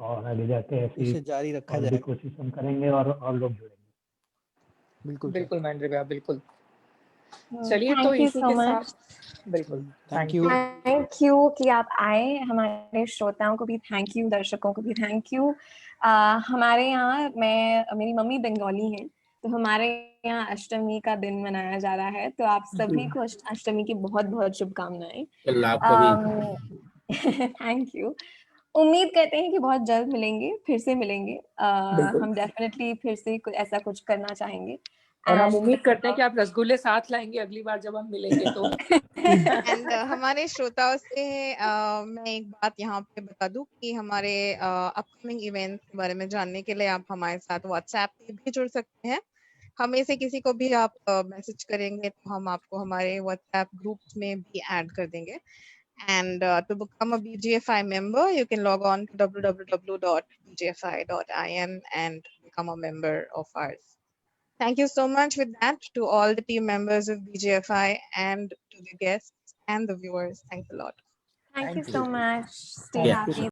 और आगे जाके ऐसी इसे जारी रखा और भी जाए। कोशिश हम करेंगे और लोग जुड़ेंगे। बिल्कुल बिल्कुल महेंद्र भैया, बिल्कुल। Hmm, चलिए तो thank you इसी so के much. साथ बिल्कुल थैंक यू। थैंक यू कि आप आए। हमारे श्रोताओं को भी थैंक यू, दर्शकों को भी थैंक यू। हमारे यहाँ मेरी मम्मी बंगाली है, तो हमारे यहाँ अष्टमी का दिन मनाया जा रहा है, तो आप सभी को अष्टमी की बहुत बहुत शुभकामनाएं। Thank you. उम्मीद करते हैं कि बहुत जल्द मिलेंगे, फिर से मिलेंगे। हम डेफिनेटली फिर से ऐसा कुछ करना चाहेंगे। और हम उम्मीद करते हैं कि आप रसगुल्ले साथ लाएंगे अगली बार जब हम मिलेंगे तो। एंड हमारे श्रोताओं से मैं एक बात यहाँ पे बता दूं कि हमारे अपकमिंग इवेंट के बारे में जानने के लिए आप हमारे साथ व्हाट्सएप पे भी जुड़ सकते हैं। हमें से किसी को भी आप मैसेज करेंगे तो हम आपको हमारे व्हाट्सएप ग्रुप्स में भी ऐड कर देंगे। And to become a BGFI member, you can log on to www.bgfi.in and become a member of ours. Thank you so much with that to all the team members of BGFI and to the guests and the viewers. Thanks a lot. Thank you so much. Stay happy.